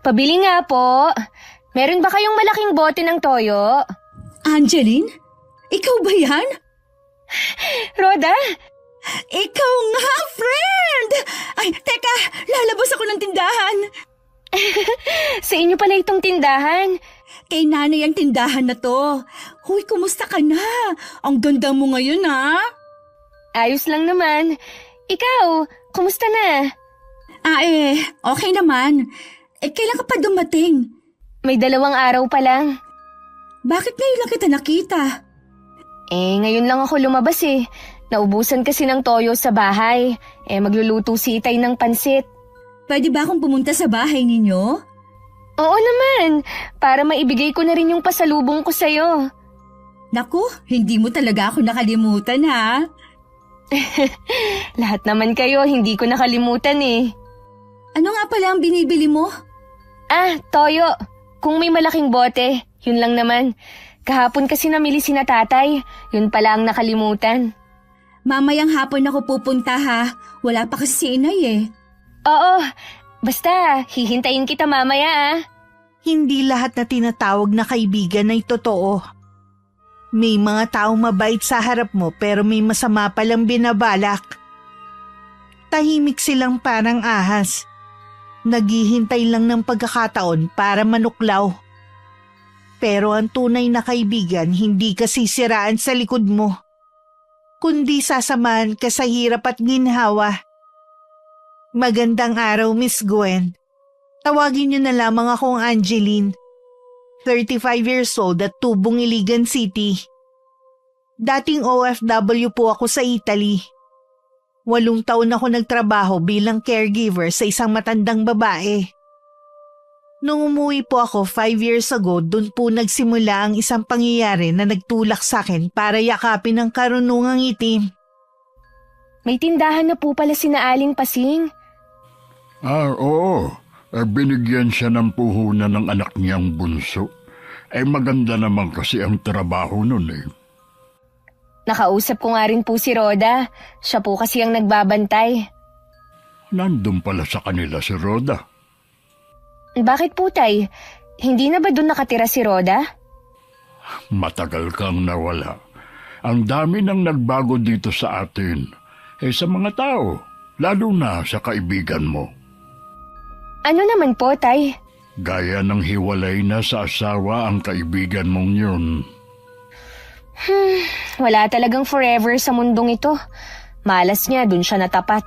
Pabili nga po. Meron ba kayong malaking bote ng toyo? Angeline? Ikaw ba yan? Rhoda? Ikaw nga, friend! Ay, teka, lalabas ako ng tindahan. Sa inyo pala itong tindahan. Kay nanay ang tindahan na to. Hoy, kumusta ka na? Ang ganda mo ngayon, ha? Ayos lang naman. Ikaw, kumusta na? Okay naman. Kailan ka pa dumating? May 2 araw pa lang. Bakit ngayon lang kita nakita? Ngayon lang ako lumabas eh. Naubusan kasi ng toyo sa bahay. Magluluto si Itay ng pansit. Pwede ba akong pumunta sa bahay ninyo? Oo naman, para maibigay ko na rin yung pasalubong ko sa'yo. Naku, hindi mo talaga ako nakalimutan, ha? Lahat naman kayo, hindi ko nakalimutan eh. Ano nga pala ang binibili mo? Toyo. Kung may malaking bote, yun lang naman. Kahapon kasi namili si na tatay, yun pala ang nakalimutan. Mamayang hapon ako pupunta, ha? Wala pa kasi si inay eh. Oo, basta hihintayin kita mamaya. Hindi lahat na tinatawag na kaibigan ay totoo. May mga taong mabait sa harap mo pero may masama palang binabalak. Tahimik silang parang ahas. Naghihintay lang ng pagkakataon para manuklaw. Pero ang tunay na kaibigan hindi ka sisiraan sa likod mo, kundi sasamahan ka sa hirap at ginhawa. Magandang araw, Miss Gwen. Tawagin niyo na lamang akong Angeline. 35 years old at tubong Iligan City. Dating OFW po ako sa Italy. 8 taon ako nagtrabaho bilang caregiver sa isang matandang babae. Nung umuwi po ako 5 years ago, dun po nagsimula ang isang pangyayari na nagtulak sa akin para yakapin ang karunungang itim. May tindahan na po pala sina Aling Pasing. Oo. Binigyan siya ng puhunan ng anak niyang bunso. Maganda naman kasi ang trabaho nun eh. Nakausap ko nga rin po si Rhoda. Siya po kasi ang nagbabantay. Nandun pala sa kanila si Rhoda. Bakit po, Tay? Hindi na ba doon nakatira si Rhoda? Matagal kang nawala. Ang dami nang nagbago dito sa atin. Sa mga tao, lalo na sa kaibigan mo. Ano naman po, Tay? Gaya ng hiwalay na sa asawa ang kaibigan mong yun. Wala talagang forever sa mundong ito. Malas niya, dun siya natapat.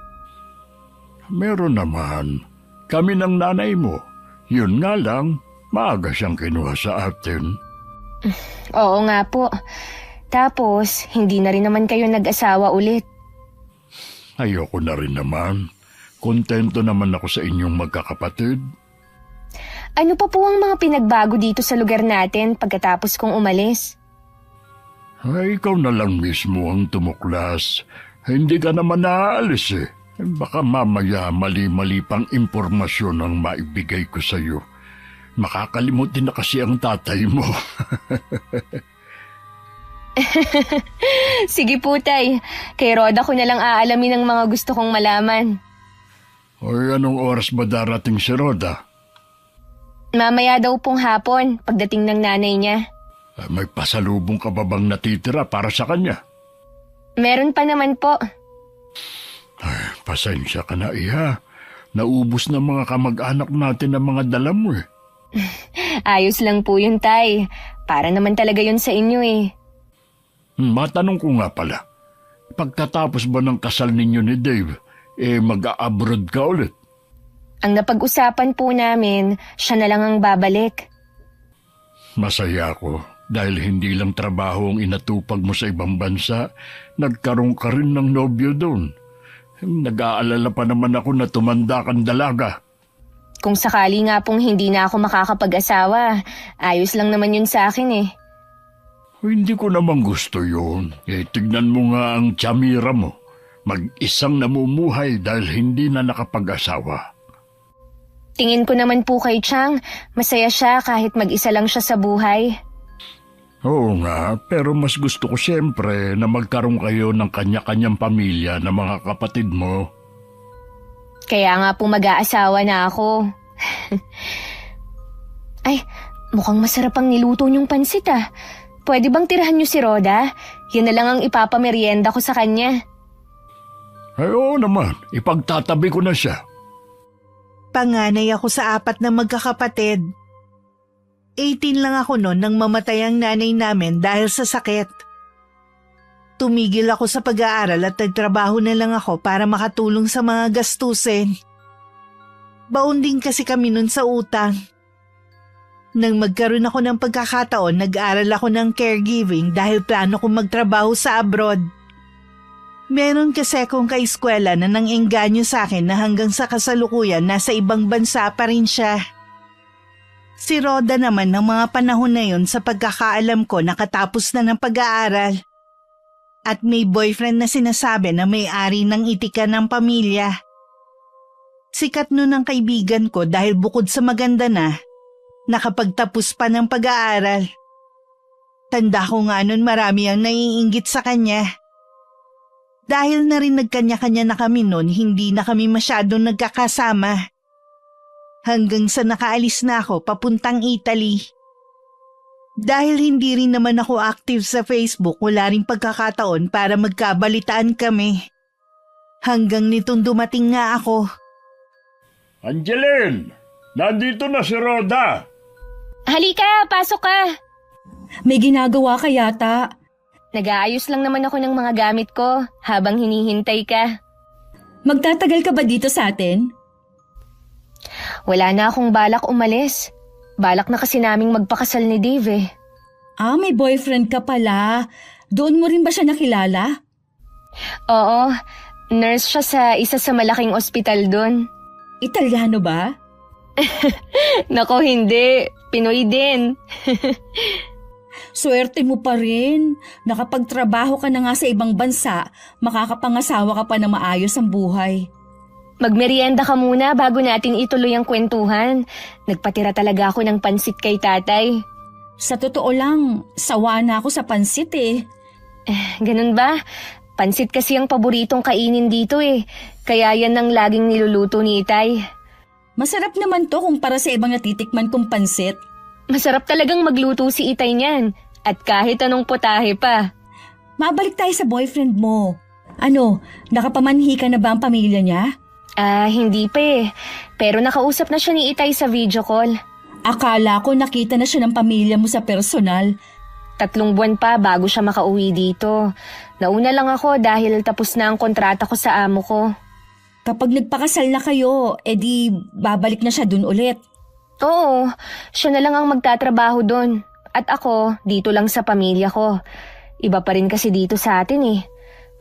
Meron naman. Kami ng nanay mo. Yun nga lang, maaga siyang kinuha sa atin. Oo nga po. Tapos, hindi na rin naman kayo nag-asawa ulit. Ayoko na rin naman. Kontento naman ako sa inyong magkakapatid. Ano pa po ang mga pinagbago dito sa lugar natin pagkatapos kong umalis? Ikaw na lang mismo ang tumuklas. Hindi ka naman naaalis eh. Baka mamaya mali-mali pang impormasyon ang maibigay ko sa iyo. Makakalimutin na kasi ang tatay mo. Sige po, Tay. Kay Rhoda ko na lang aalamin ang mga gusto kong malaman. Hoy, anong oras ba darating si Rhoda? Mamaya daw pong hapon, pagdating ng nanay niya. May pasalubong ka ba bang natitira para sa kanya? Meron pa naman po. Pasensya ka na, Iha. Naubos na mga kamag-anak natin ang mga dala mo eh. Ayos lang po yun, Tay. Para naman talaga yun sa inyo eh. Matanong ko nga pala, pagkatapos ba ng kasal ninyo ni Dave, mag-a-abroad ka ulit? Ang napag-usapan po namin, siya na lang ang babalik. Masaya ako dahil hindi lang trabaho ang inatupag mo sa ibang bansa, nagkaroon ka rin ng nobyo doon. Nag-aalala pa naman ako na tumanda kang dalaga. Kung sakali nga pong hindi na ako makakapag-asawa, ayos lang naman yun sa akin eh. Hindi ko naman gusto yun. Tignan mo nga ang tsamira mo. Mag-isang namumuhay dahil hindi na nakapag-asawa. Tingin ko naman po kay Chang, masaya siya kahit mag-isa lang siya sa buhay. Oo nga, pero mas gusto ko siyempre na magkaroon kayo ng kanya-kanyang pamilya na mga kapatid mo. Kaya nga po mag-aasawa na ako. Ay, mukhang masarap ang niluto niyong pansit ah. Pwede bang tirahan niyo si Roda? Yan na lang ang ipapamerienda ko sa kanya. Ay, oo naman, ipagtatabi ko na siya. Panganay ako sa 4 na magkakapatid. 18 lang ako noon nang mamatay ang nanay namin dahil sa sakit. Tumigil ako sa pag-aaral at nagtrabaho na lang ako para makatulong sa mga gastusin. Baon din kasi kami nun sa utang. Nang magkaroon ako ng pagkakataon, nag-aral ako ng caregiving dahil plano kong magtrabaho sa abroad. Meron kasi akong kaeskwela na nang-engganyo sa akin na hanggang sa kasalukuyan nasa ibang bansa pa rin siya. Si Roda naman ng mga panahon na yun sa pagkakaalam ko nakatapos na ng pag-aaral. At may boyfriend na sinasabi na may-ari ng itikan ng pamilya. Sikat nun ang kaibigan ko dahil bukod sa maganda na, nakapagtapos pa ng pag-aaral. Tanda ko nga nun marami ang naiinggit sa kanya. Dahil na rin nagkanya-kanya na kami nun, hindi na kami masyadong nagkakasama. Hanggang sa nakaalis na ako papuntang Italy. Dahil hindi rin naman ako active sa Facebook, wala rin pagkakataon para magkabalitaan kami. Hanggang nitong dumating nga ako. Angeline, nandito na si Roda. Halika, pasok ka. May ginagawa ka yata. Nag-aayos lang naman ako ng mga gamit ko habang hinihintay ka. Magtatagal ka ba dito sa atin? Wala na akong balak umalis. Balak na kasi naming magpakasal ni Dave eh. Ah, may boyfriend ka pala. Doon mo rin ba siya nakilala? Oo, nurse siya sa isa sa malaking ospital doon. Italyano ba? Nako hindi, Pinoy din. Swerte mo pa rin. Nakapagtrabaho ka na nga sa ibang bansa, makakapangasawa ka pa na maayos ang buhay. Magmerienda ka muna bago natin ituloy ang kwentuhan. Nagpatira talaga ako ng pansit kay tatay. Sa totoo lang, sawa na ako sa pansit eh. Ganun ba? Pansit kasi ang paboritong kainin dito eh. Kaya yan ang laging niluluto ni Itay. Masarap naman to kumpara sa ibang natitikman kong pansit. Masarap talagang magluto si Itay niyan. At kahit anong putahe pa. Mabalik tayo sa boyfriend mo. Ano, nakapamanhi ka na ba ang pamilya niya? Hindi pa eh. Pero nakausap na siya ni Itay sa video call. Akala ko nakita na siya ng pamilya mo sa personal. 3 buwan pa bago siya makauwi dito. Nauna lang ako dahil tapos na ang kontrata ko sa amo ko. Kapag nagpakasal na kayo, edi babalik na siya dun ulit. Oo, siya na lang ang magtatrabaho doon. At ako, dito lang sa pamilya ko. Iba pa rin kasi dito sa atin eh.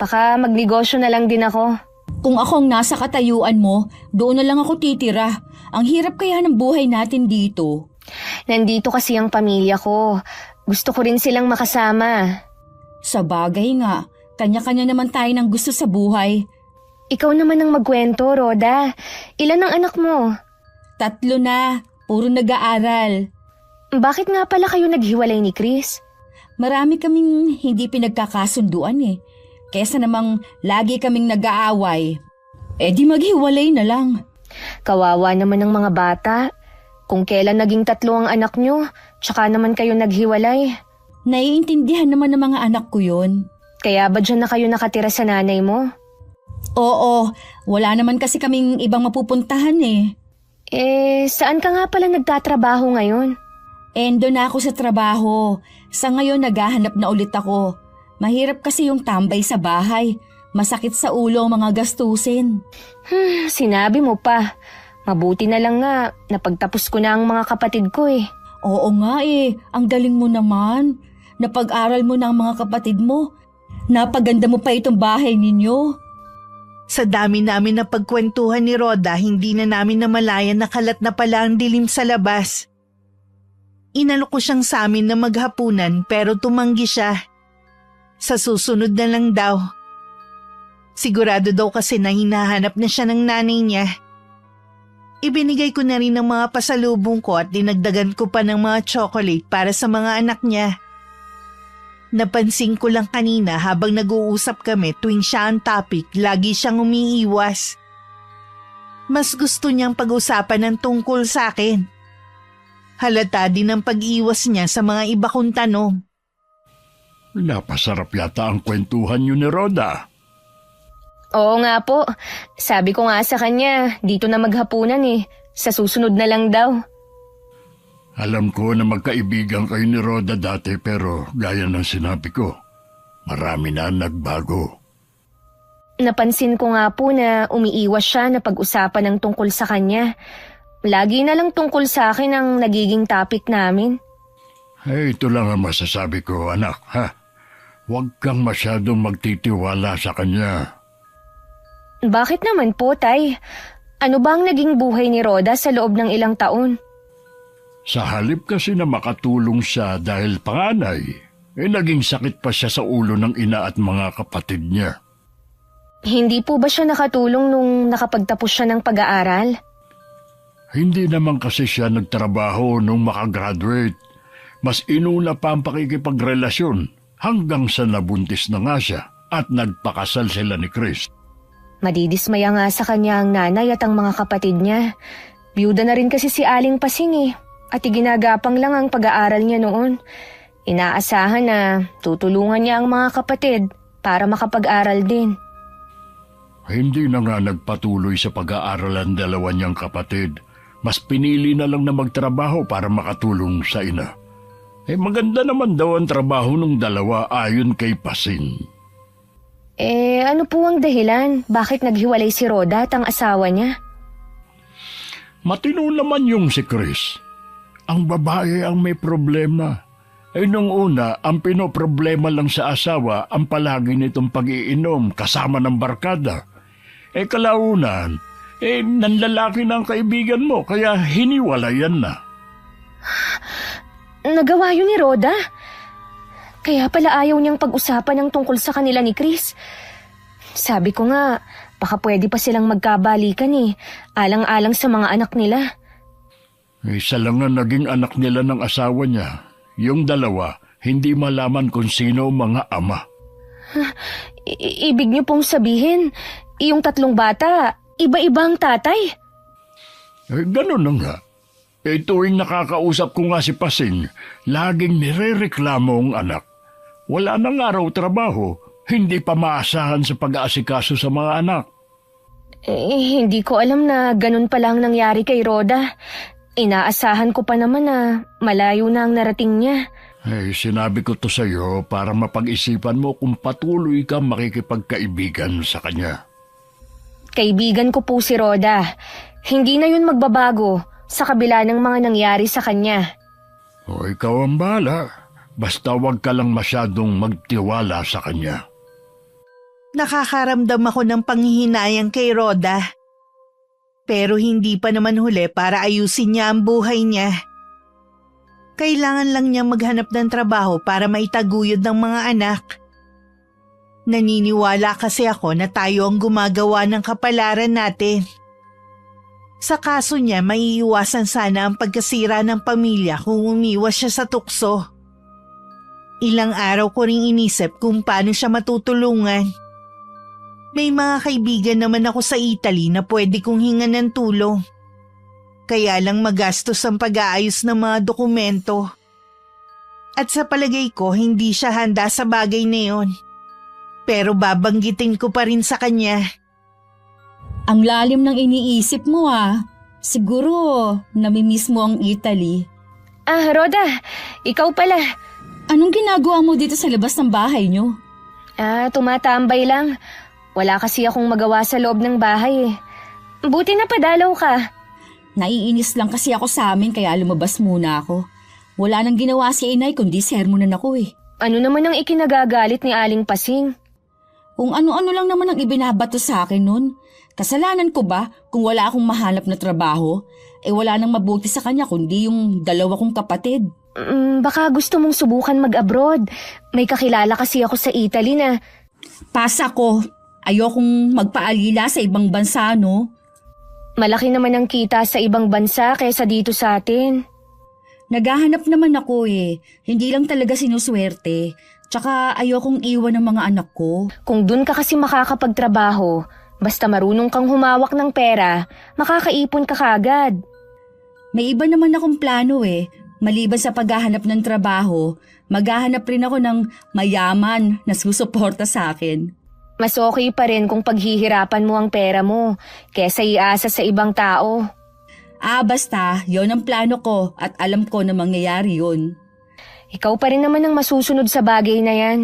Baka magnegosyo na lang din ako. Kung ako ang nasa katayuan mo, doon na lang ako titira. Ang hirap kaya ng buhay natin dito. Nandito kasi ang pamilya ko. Gusto ko rin silang makasama. Sa bagay nga, kanya-kanya naman tayo ng gusto sa buhay. Ikaw naman ang magkwento, Roda. Ilan ang anak mo? 3 na, puro nag-aaral. Bakit nga pala kayo naghiwalay ni Chris? Marami kaming hindi pinagkakasunduan eh. Kesa namang lagi kaming nag-aaway. Di maghiwalay na lang. Kawawa naman ng mga bata. Kung kailan naging 3 ang anak nyo, tsaka naman kayo naghiwalay. Naiintindihan naman ng mga anak ko yun. Kaya ba dyan na kayo nakatira sa nanay mo? Oo, wala naman kasi kaming ibang mapupuntahan eh. Saan ka nga pala nagtatrabaho ngayon? Endo na ako sa trabaho. Sa ngayon naghahanap na ulit ako. Mahirap kasi yung tambay sa bahay. Masakit sa ulo ang mga gastusin. Sinabi mo pa. Mabuti na lang nga, napagtapos ko na ang mga kapatid ko eh. Oo nga eh, ang galing mo naman. Napag-aral mo na ang mga kapatid mo. Napaganda mo pa itong bahay ninyo. Sa dami namin na pagkwentuhan ni Roda, hindi na namin namalayan na kalat na pala ang dilim sa labas. Inalok ko siyang sa amin na maghapunan pero tumanggi siya. Sa susunod na lang daw. Sigurado daw kasi na hinahanap na siya ng nanay niya. Ibinigay ko na rin ang mga pasalubong ko at dinagdagan ko pa ng mga chocolate para sa mga anak niya. Napansin ko lang kanina habang nag-uusap kami tuwing siya ang topic, lagi siyang umiiwas. Mas gusto niyang pag-usapan ng tungkol sa akin. Halata din ang pag-iwas niya sa mga iba kong tanong. Napasarap yata ang kwentuhan niyo ni Rhoda. Oo nga po. Sabi ko nga sa kanya, dito na maghapunan eh. Sa susunod na lang daw. Alam ko na magkaibigan kayo ni Rhoda dati pero gaya ng sinabi ko, marami na ang nagbago. Napansin ko nga po na umiiwas siya na pag-usapan ng tungkol sa kanya. Lagi na lang tungkol sa akin ang nagiging topic namin. Ito lang ang masasabi ko, anak, ha? Huwag kang masyadong magtitiwala sa kanya. Bakit naman po, Tay? Ano ba ang naging buhay ni Rhoda sa loob ng ilang taon? Sa halip kasi na makatulong siya dahil panganay, naging sakit pa siya sa ulo ng ina at mga kapatid niya. Hindi po ba siya nakatulong nung nakapagtapos siya ng pag-aaral? Hindi naman kasi siya nagtrabaho nung makagraduate. Mas inuna pa ang pakikipagrelasyon hanggang sa nabuntis na nga siya at nagpakasal sila ni Chris. Madidismaya nga sa kanya ang nanay at ang mga kapatid niya. Biyuda na rin kasi si Aling Pasing eh, at iginagapang lang ang pag-aaral niya noon. Inaasahan na tutulungan niya ang mga kapatid para makapag-aral din. Hindi na nga nagpatuloy sa pag-aaral ang dalawa niyang kapatid. Mas pinili na lang na magtrabaho para makatulong sa ina. Maganda naman daw ang trabaho ng dalawa ayon kay Pasing. Ano po ang dahilan? Bakit naghiwalay si Rhoda at ang asawa niya? Matino naman yung si Chris. Ang babae ang may problema. Nung una, ang pinoproblema lang sa asawa ang palagi nitong pag-iinom kasama ng barkada. Kalaunan, nanlalaki na ang kaibigan mo kaya hiniwalayan na. Nagawa yun ni Rhoda? Kaya pala ayaw niyang pag-usapan ng tungkol sa kanila ni Chris. Sabi ko nga, baka pwede pa silang magkabalikan eh, alang-alang sa mga anak nila. Isa lang ang naging anak nila ng asawa niya. Yung dalawa, hindi malaman kung sino ang mga ama. Ibig niyo pong sabihin, yung tatlong bata, iba-ibang tatay? Ganun na nga. Tuwing nakakausap ko nga si Pasing, laging nirereklamo ang anak. Wala nang araw trabaho, hindi pa maasahan sa pag-aasikaso sa mga anak. Hindi ko alam na ganun pala ang nangyari kay Rhoda. Inaasahan ko pa naman na malayo na ang narating niya. Sinabi ko to sa iyo para mapag-isipan mo kung patuloy kang makikipagkaibigan sa kanya. Kaibigan ko po si Rhoda. Hindi na yun magbabago sa kabila ng mga nangyari sa kanya. Ikaw ang bahala. Basta huwag ka lang masyadong magtiwala sa kanya. Nakakaramdam ako ng panghihinayang kay Rhoda. Pero hindi pa naman huli para ayusin niya ang buhay niya. Kailangan lang niya maghanap ng trabaho para maitaguyod ng mga anak. Naniniwala kasi ako na tayo ang gumagawa ng kapalaran natin. Sa kaso niya, maiiwasan sana ang pagkasira ng pamilya kung umiwas siya sa tukso. Ilang araw ko ring inisip kung paano siya matutulungan. May mga kaibigan naman ako sa Italy na pwede kong hingan ng tulong. Kaya lang magastos ang pag-aayos ng mga dokumento. At sa palagay ko, hindi siya handa sa bagay na yun. Pero babanggitin ko pa rin sa kanya. Ang lalim ng iniisip mo ah. Siguro, namimiss mo ang Italy. Rhoda, ikaw pala. Anong ginagawa mo dito sa labas ng bahay niyo? Tumatambay lang. Wala kasi akong magawa sa loob ng bahay eh. Buti na padalaw ka. Naiinis lang kasi ako sa amin kaya lumabas muna ako. Wala nang ginawa si inay kundi sermonan ako eh. Ano naman ang ikinagagalit ni Aling Pasing? Kung ano-ano lang naman ang ibinabato sa akin nun. Kasalanan ko ba kung wala akong mahanap na trabaho? Wala nang mabuti sa kanya kundi yung dalawa kong kapatid. Baka gusto mong subukan mag-abroad. May kakilala kasi ako sa Italy na... Pasa ko. Ayokong magpaalila sa ibang bansa, no? Malaki naman ang kita sa ibang bansa kaysa dito sa atin. Naghahanap naman ako eh. Hindi lang talaga sinuswerte. Tsaka ayokong iwan ng mga anak ko. Kung dun ka kasi makakapagtrabaho, basta marunong kang humawak ng pera, makakaipon ka kagad. May iba naman akong plano eh. Maliban sa paghahanap ng trabaho, maghahanap rin ako ng mayaman na susuporta sa akin. Mas okay pa rin kung paghihirapan mo ang pera mo kesa iasa sa ibang tao. Basta, yon ang plano ko at alam ko na mangyayari yun. Ikaw pa rin naman ang masusunod sa bagay na yan.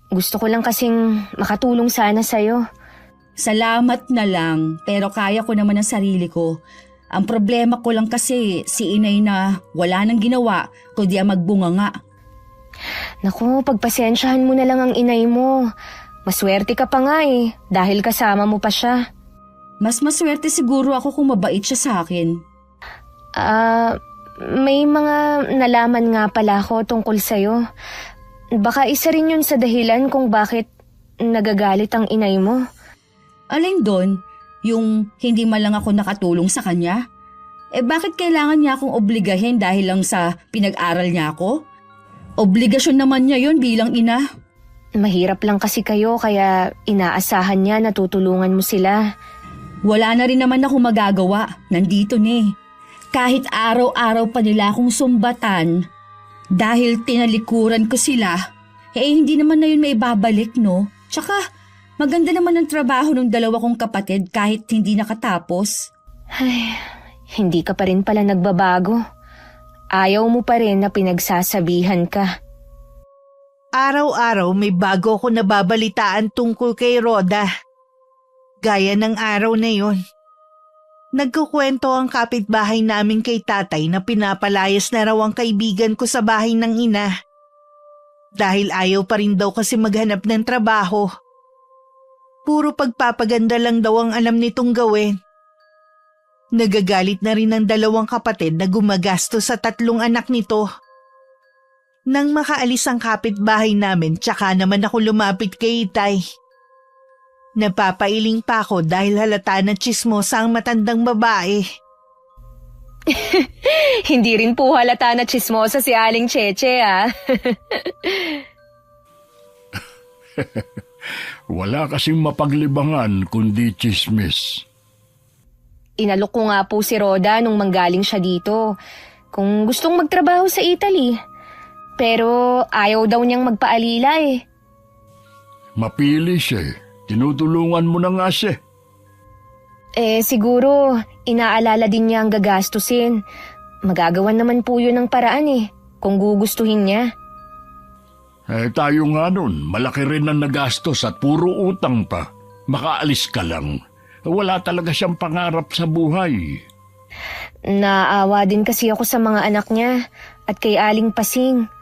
Gusto ko lang kasing makatulong sana sa'yo. Salamat na lang, pero kaya ko naman ang sarili ko. Ang problema ko lang kasi si inay na wala nang ginawa kundi ang magbunganga. Naku, pagpasensyahan mo na lang ang inay mo. Maswerte ka pa nga eh, dahil kasama mo pa siya. Mas maswerte siguro ako kung mabait siya sa akin. May mga nalaman nga pala ako tungkol sa'yo. Baka isa rin yun sa dahilan kung bakit nagagalit ang inay mo. Alin doon? Yung hindi man lang ako nakatulong sa kanya? Bakit kailangan niya akong obligahin dahil lang sa pinag-aral niya ako? Obligasyon naman niya yon bilang ina. Mahirap lang kasi kayo kaya inaasahan niya na tutulungan mo sila. Wala na rin naman ako magagawa. Nandito ni. Kahit araw-araw pa nila akong sumbatan. Dahil tinalikuran ko sila, hindi naman na yun may babalik, no? Tsaka, maganda naman ang trabaho ng dalawa kong kapatid kahit hindi nakatapos. Ay, hindi ka pa rin pala nagbabago. Ayaw mo pa rin na pinagsasabihan ka. Araw-araw may bago ako nababalitaan tungkol kay Rhoda. Gaya ng araw na yon. Nagkukwento ang kapitbahay namin kay tatay na pinapalayas na raw ang kaibigan ko sa bahay ng ina. Dahil ayaw pa rin daw kasi maghanap ng trabaho. Puro pagpapaganda lang daw ang alam nitong gawin. Nagagalit na rin ang dalawang kapatid na gumagasto sa 3 anak nito. Nang makaalis ang kapitbahay namin, tsaka naman ako lumapit kay Itay. Napapailing pa ako dahil halata na tsismosa ang matandang babae. Hindi rin po halata na tsismosa si Aling Cheche, ah. Wala kasing mapaglibangan kundi chismis. Inalok ko nga po si Rhoda nung manggaling siya dito. Kung gustong magtrabaho sa Italy. Pero ayaw daw niyang magpaalila eh. Mapili siya eh. Tinutulungan mo na nga siya. Siguro, inaalala din niya ang gagastusin. Magagawan naman po yun ng paraan eh, kung gugustuhin niya. Tayo nga nun, malaki rin ang nagastos at puro utang pa. Makaalis ka lang. Wala talaga siyang pangarap sa buhay. Naawa din kasi ako sa mga anak niya at kay Aling Pasing.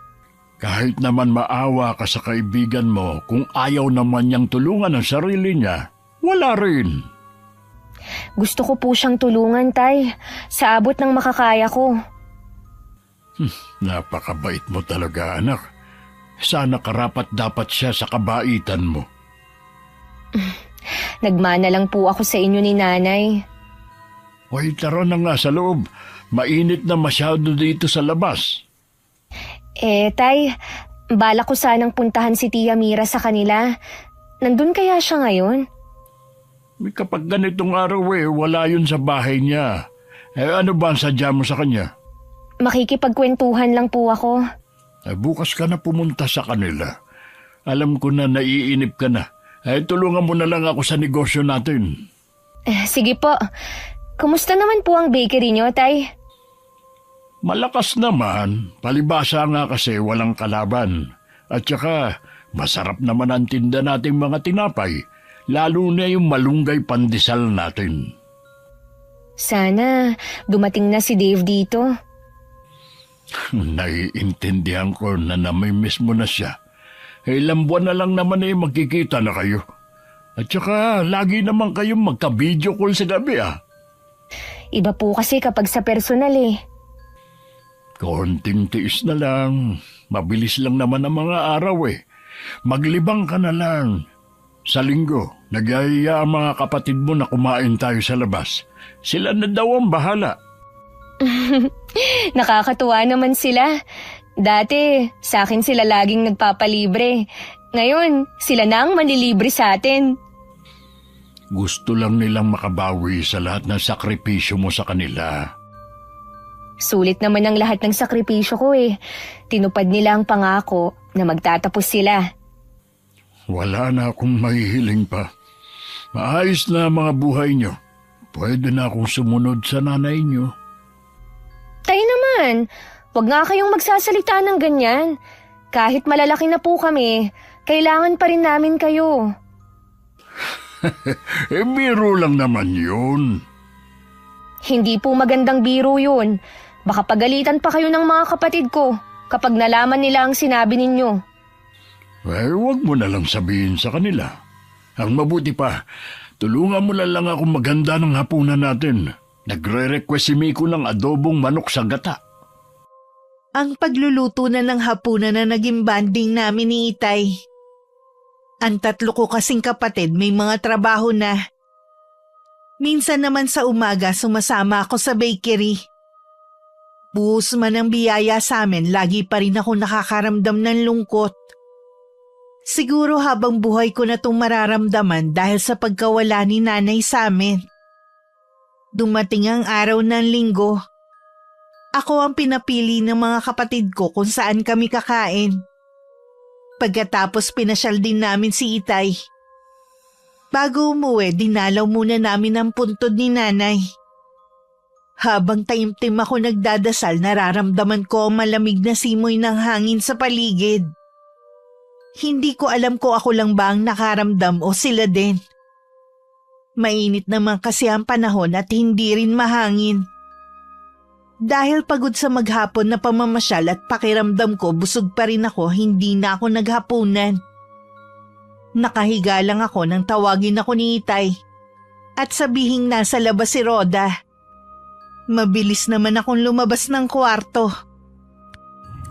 Kahit naman maawa ka sa kaibigan mo, kung ayaw naman niyang tulungan ang sarili niya, wala rin. Gusto ko po siyang tulungan, Tay. Sa abot ng makakaya ko. Napakabait mo talaga, anak. Sana karapat dapat siya sa kabaitan mo. Nagmana lang po ako sa inyo ni Nanay. Hoy, tara na nga sa loob. Mainit na masyado dito sa labas. Tay, bala ko sanang puntahan si Tia Mira sa kanila. Nandun kaya siya ngayon? Kapag ganitong araw wala yun sa bahay niya. Ano ba ang sadya mo sa kanya? Makikipagkwentuhan lang po ako. Bukas ka na pumunta sa kanila. Alam ko na naiinip ka na. Tulungan mo na lang ako sa negosyo natin. Sige po. Kumusta naman po ang bakery niyo, Tay? Malakas naman. Palibasa nga kasi walang kalaban. At saka, masarap naman ang tinda nating mga tinapay. Lalo na yung malunggay pandesal natin. Sana dumating na si Dave dito. Naiintindihan ko na namimiss mo na siya. Ilang buwan na lang naman magkikita na kayo. At saka, lagi naman kayong magka-video call sa gabi Iba po kasi kapag sa personal Konting tiis na lang. Mabilis lang naman ang mga araw Maglibang ka na lang. Sa linggo, nag-aaya ang mga kapatid mo na kumain tayo sa labas. Sila na daw ang bahala. Nakakatuwa naman sila. Dati, sa akin sila laging nagpapalibre. Ngayon, sila na ang manlilibre sa atin. Gusto lang nilang makabawi sa lahat ng sakripisyo mo sa kanila. Sulit naman ang lahat ng sakripisyo ko eh. Tinupad nila ang pangako na magtatapos sila. Wala na akong mahihiling pa. Maayos na ang mga buhay nyo. Pwede na akong sumunod sa nanay nyo. Tayo naman, wag nga kayong magsasalita ng ganyan. Kahit malalaki na po kami, kailangan pa rin namin kayo. Biro lang naman yun. Hindi po magandang biro yun. Baka pagalitan pa kayo ng mga kapatid ko kapag nalaman nila ang sinabi ninyo. Huwag mo na lang sabihin sa kanila. Ang mabuti pa, tulungan mo na lang akong maghanda ng hapunan natin. Nagre-request si Miko ng adobong manok sa gata. Ang pagluluto na ng hapunan na naging banding namin ni Itay. Ang tatlo ko kasing kapatid may mga trabaho na. Minsan naman sa umaga sumasama ako sa bakery. Buhos man ang biyaya sa amin, lagi pa rin ako nakakaramdam ng lungkot. Siguro habang buhay ko na itong mararamdaman dahil sa pagkawala ni nanay sa amin. Dumating ang araw ng linggo. Ako ang pinapili ng mga kapatid ko kung saan kami kakain. Pagkatapos pinasyal din namin si Itay. Bago umuwi, dinalaw muna namin ang puntod ni nanay. Habang taimtim ako nagdadasal, nararamdaman ko ang malamig na simoy ng hangin sa paligid. Hindi ko alam kung ako lang ba ang nakaramdam o sila din. Mainit naman kasi ang panahon at hindi rin mahangin. Dahil pagod sa maghapon na pamamasyal at pakiramdam ko busog pa rin ako, hindi na ako naghapunan. Nakahiga lang ako nang tawagin ako ni Itay at sabihing nasa labas si Roda. Mabilis naman akong lumabas ng kwarto.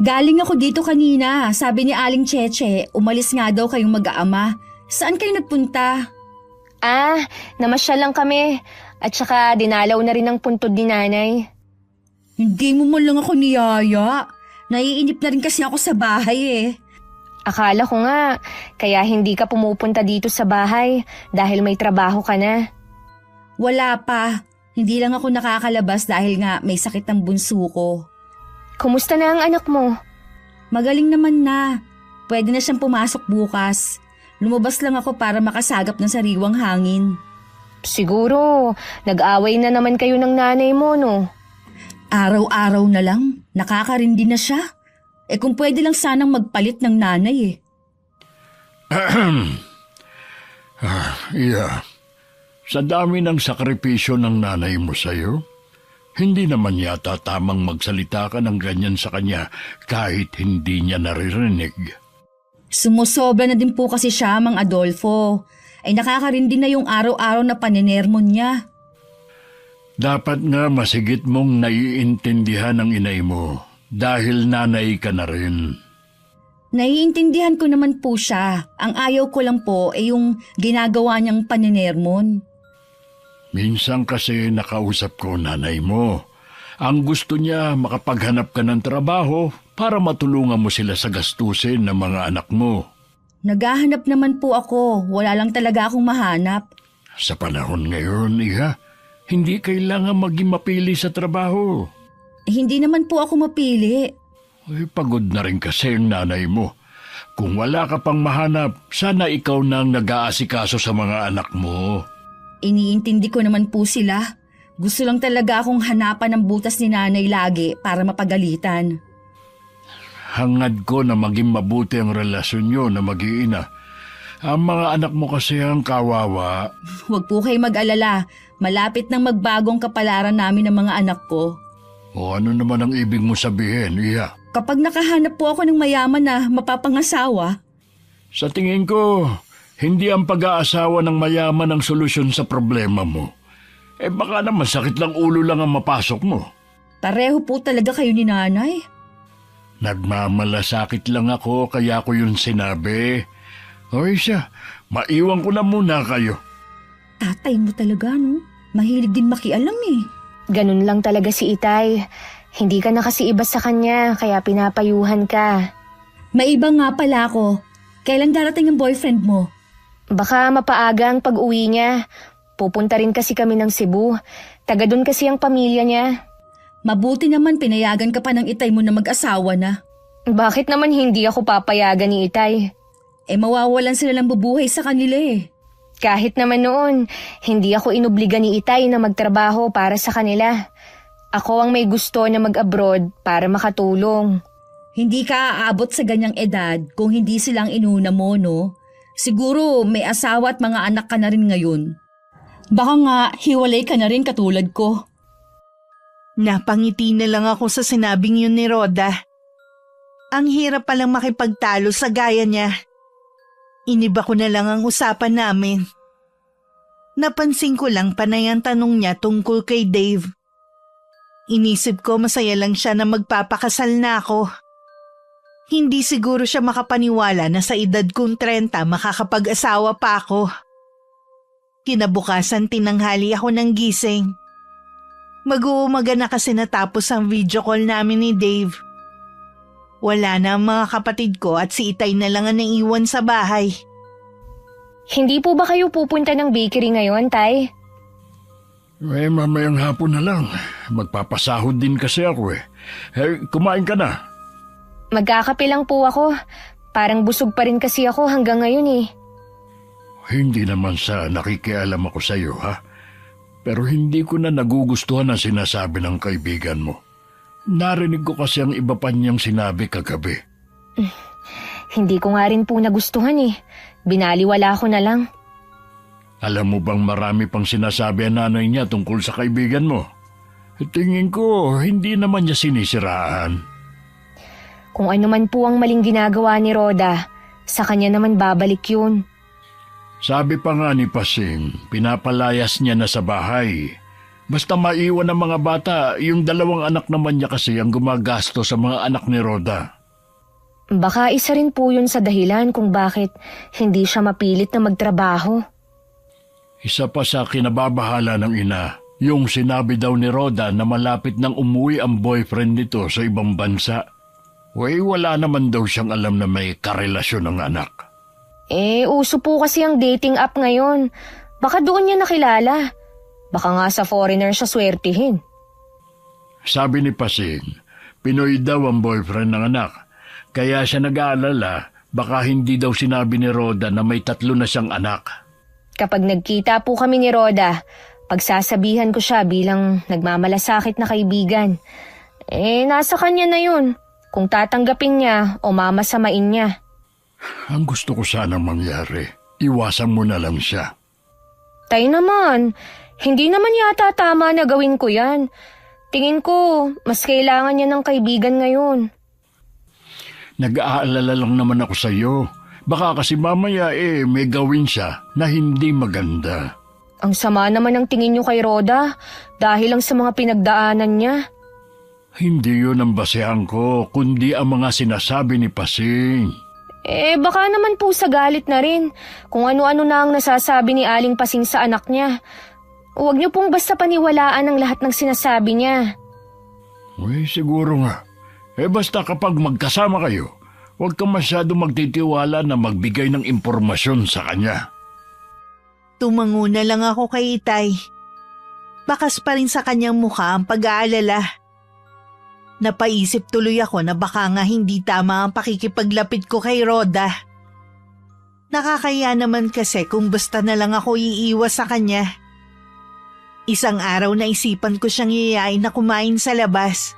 Galing ako dito kanina. Sabi ni Aling Cheche, umalis nga daw kayong mag-aama. Saan kayo nagpunta? Namasyal lang kami. At saka dinalaw na rin ang puntod ni nanay. Hindi mo man lang ako niyaya. Naiinip na rin kasi ako sa bahay eh. Akala ko nga, kaya hindi ka pumupunta dito sa bahay dahil may trabaho ka na. Wala pa. Hindi lang ako nakakalabas dahil nga may sakit ang bunso ko. Kumusta na ang anak mo? Magaling naman na. Pwede na siyang pumasok bukas. Lumabas lang ako para makasagap ng sariwang hangin. Siguro, nag-away na naman kayo ng nanay mo, no? Araw-araw na lang. Nakakarindi na siya. Kung pwede lang sanang magpalit ng nanay eh. Yeah. Sa dami ng sakripisyo ng nanay mo sa'yo, hindi naman yata tamang magsalita ka ng ganyan sa kanya kahit hindi niya naririnig. Sumusobra na din po kasi siya, Mang Adolfo. Ay nakakarindi na yung araw-araw na paninermon niya. Dapat nga masigit mong naiintindihan ang inay mo dahil nanay ka na rin. Naiintindihan ko naman po siya. Ang ayaw ko lang po ay yung ginagawa niyang paninermon. Minsan kasi nakausap ko nanay mo. Ang gusto niya makapaghanap ka ng trabaho para matulungan mo sila sa gastusin ng mga anak mo. Naghahanap naman po ako. Wala lang talaga akong mahanap. Sa panahon ngayon, Iha, hindi kailangan maging mapili sa trabaho. Hindi naman po ako mapili. Pagod na rin kasi ang nanay mo. Kung wala ka pang mahanap, sana ikaw nang nag-aasikaso sa mga anak mo. Iniintindi ko naman po sila. Gusto lang talaga akong hanapan ng butas ni nanay lagi para mapagalitan. Hangad ko na maging mabuti ang relasyon nyo na mag-iina. Ang mga anak mo kasi ang kawawa. Huwag po kayo mag-alala. Malapit nang magbagong kapalaran namin ng mga anak ko. O ano naman ang ibig mo sabihin, Iya? Kapag nakahanap po ako ng mayaman na mapapangasawa. Sa tingin ko, hindi ang pag-aasawa ng mayaman ang solusyon sa problema mo. Baka naman sakit lang ulo lang ang mapasok mo. Pareho po talaga kayo ni nanay. Nagmamalasakit lang ako kaya ko yun sinabi. Hoy siya, maiwan ko na muna kayo. Tatay mo talaga, no? Mahilig din makialam eh. Ganun lang talaga si Itay. Hindi ka na kasi iba sa kanya, kaya pinapayuhan ka. Maiba nga pala ako. Kailan darating ang boyfriend mo? Baka mapaaga ang pag-uwi niya. Pupunta rin kasi kami ng Cebu. Taga dun kasi ang pamilya niya. Mabuti naman pinayagan ka pa ng itay mo na mag-asawa na. Bakit naman hindi ako papayagan ni Itay? Mawawalan sila ng bubuhay sa kanila eh. Kahit naman noon, hindi ako inubliga ni Itay na magtrabaho para sa kanila. Ako ang may gusto na mag-abroad para makatulong. Hindi ka aabot sa ganyang edad kung hindi silang inuna mo, no? Siguro may asawa at mga anak ka na rin ngayon. Baka nga hiwalay ka na rin katulad ko. Napangiti na lang ako sa sinabing yun ni Rhoda. Ang hirap palang makipagtalo sa gaya niya. Iniba ko na lang ang usapan namin. Napansin ko lang panay ang tanong niya tungkol kay Dave. Inisip ko masaya lang siya na magpapakasal na ako. Hindi siguro siya makapaniwala na sa edad kong 30 makakapag-asawa pa ako. Kinabukasan tinanghali ako ng gising. Mag-uumaga na kasi natapos ang video call namin ni Dave. Wala na ang mga kapatid ko at si Itay na lang ang naiwan sa bahay. Hindi po ba kayo pupunta ng bakery ngayon, Tay? Mamayang hapon na lang. Magpapasahod din kasi ako eh. Kumain ka na. Magkakape lang po ako. Parang busog pa rin kasi ako hanggang ngayon eh. Hindi naman sa nakikialam ako sa iyo, ha? Pero hindi ko na nagugustuhan ang sinasabi ng kaibigan mo. Narinig ko kasi ang iba pa niyang sinabi kagabi. Hindi ko nga rin po nagustuhan eh. Binaliwala ko na lang. Alam mo bang marami pang sinasabi ang nanay niya tungkol sa kaibigan mo? Tingin ko, hindi naman niya sinisiraan. Kung ano man po ang maling ginagawa ni Rhoda, sa kanya naman babalik yun. Sabi pa nga ni Pasing, pinapalayas niya na sa bahay. Basta maiwan ng mga bata, yung 2 anak naman niya kasi ang gumagasto sa mga anak ni Rhoda. Baka isa rin po yun sa dahilan kung bakit hindi siya mapilit na magtrabaho. Isa pa sa kinababahala ng ina, yung sinabi daw ni Rhoda na malapit nang umuwi ang boyfriend nito sa ibang bansa. Wala naman daw siyang alam na may karelasyon ng anak. Uso po kasi ang dating app ngayon. Baka doon niya nakilala. Baka nga sa foreigner siya swertihin. Sabi ni Pasing, Pinoy daw ang boyfriend ng anak. Kaya siya nag-aalala, baka hindi daw sinabi ni Rhoda na may 3 na siyang anak. Kapag nagkita po kami ni Rhoda, pagsasabihan ko siya bilang nagmamalasakit na kaibigan. Nasa kanya na yun. Kung tatanggapin niya o mamasamain niya. Ang gusto ko sanang mangyari, iwasan mo na lang siya. Tay naman, hindi naman yata tama na gawin ko yan. Tingin ko, mas kailangan niya ng kaibigan ngayon. Nag-aalala lang naman ako sa iyo. Baka kasi mamaya may gawin siya na hindi maganda. Ang sama naman ng tingin niyo kay Rhoda dahil lang sa mga pinagdaanan niya. Hindi yun ang basehan ko, kundi ang mga sinasabi ni Pasing. Baka naman po sa galit na rin kung ano-ano na ang nasasabi ni Aling Pasing sa anak niya. Huwag niyo pong basta paniwalaan ang lahat ng sinasabi niya. Siguro nga. Basta kapag magkasama kayo, huwag kang masyado magtitiwala na magbigay ng impormasyon sa kanya. Tumango na lang ako kay Itay. Bakas pa rin sa kanyang mukha ang pag-aalala. Napaisip tuloy ako na baka nga hindi tama ang pakikipaglapit ko kay Rhoda. Nakakaya naman kasi kung basta na lang ako iiwas sa kanya. Isang araw na isipan ko siyang iyayain na kumain sa labas.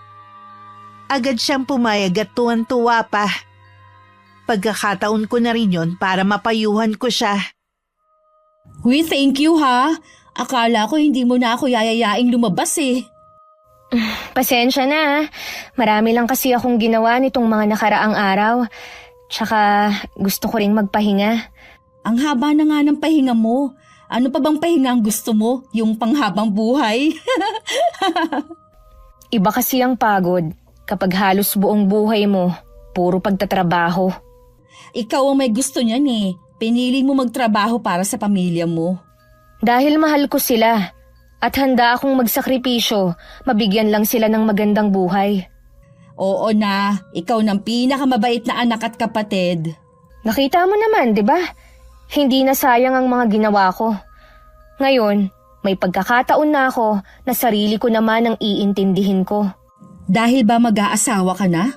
Agad siyang pumayag at tuwan-tuwa pa. Pagkakataon ko na rin yun para mapayuhan ko siya. Uy, thank you ha. Akala ko hindi mo na ako yayayaing lumabas eh. Pasensya na. Marami lang kasi akong ginawa nitong mga nakaraang araw. Tsaka gusto ko ring magpahinga. Ang haba na nga ng pahinga mo. Ano pa bang pahinga ang gusto mo? Yung panghabang buhay? Iba kasi ang pagod kapag halos buong buhay mo, puro pagtatrabaho. Ikaw ang may gusto niyan eh. Pinili mo magtrabaho para sa pamilya mo. Dahil mahal ko sila. At handa akong magsakripisyo, mabigyan lang sila ng magandang buhay. Oo na, ikaw ng pinakamabait na anak at kapatid. Nakita mo naman, di ba? Hindi na sayang ang mga ginawa ko. Ngayon, may pagkakataon na ako na sarili ko naman ang iintindihin ko. Dahil ba mag-aasawa ka na?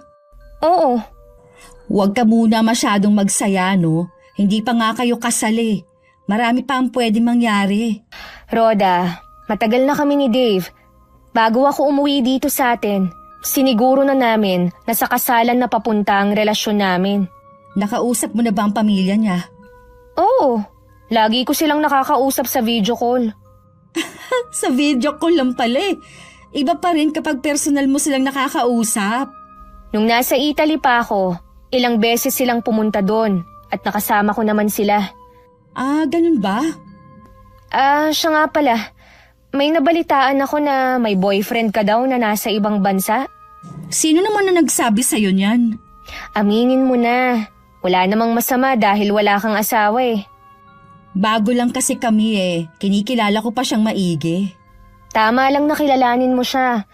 Oo, Huwag ka muna masyadong magsaya, no? Hindi pa nga kayo kasali. Marami pa ang pwede mangyari. Rhoda, matagal na kami ni Dave. Bago ako umuwi dito sa atin, siniguro na namin na sa kasalan na papunta ang relasyon namin. Nakausap mo na ba ang pamilya niya? Oo, lagi ko silang nakakausap sa video call. Sa video call lang pala eh. Iba pa rin kapag personal mo silang nakakausap. Nung nasa Italy pa ako, ilang beses silang pumunta doon at nakasama ko naman sila. Ah, ganun ba? Siya nga pala. May nabalitaan ako na may boyfriend ka daw na nasa ibang bansa. Sino naman na nagsabi sa'yo niyan? Aminin mo na. Wala namang masama dahil wala kang asawa eh. Bago lang kasi kami eh. Kinikilala ko pa siyang maigi. Tama lang na kilalanin mo siya.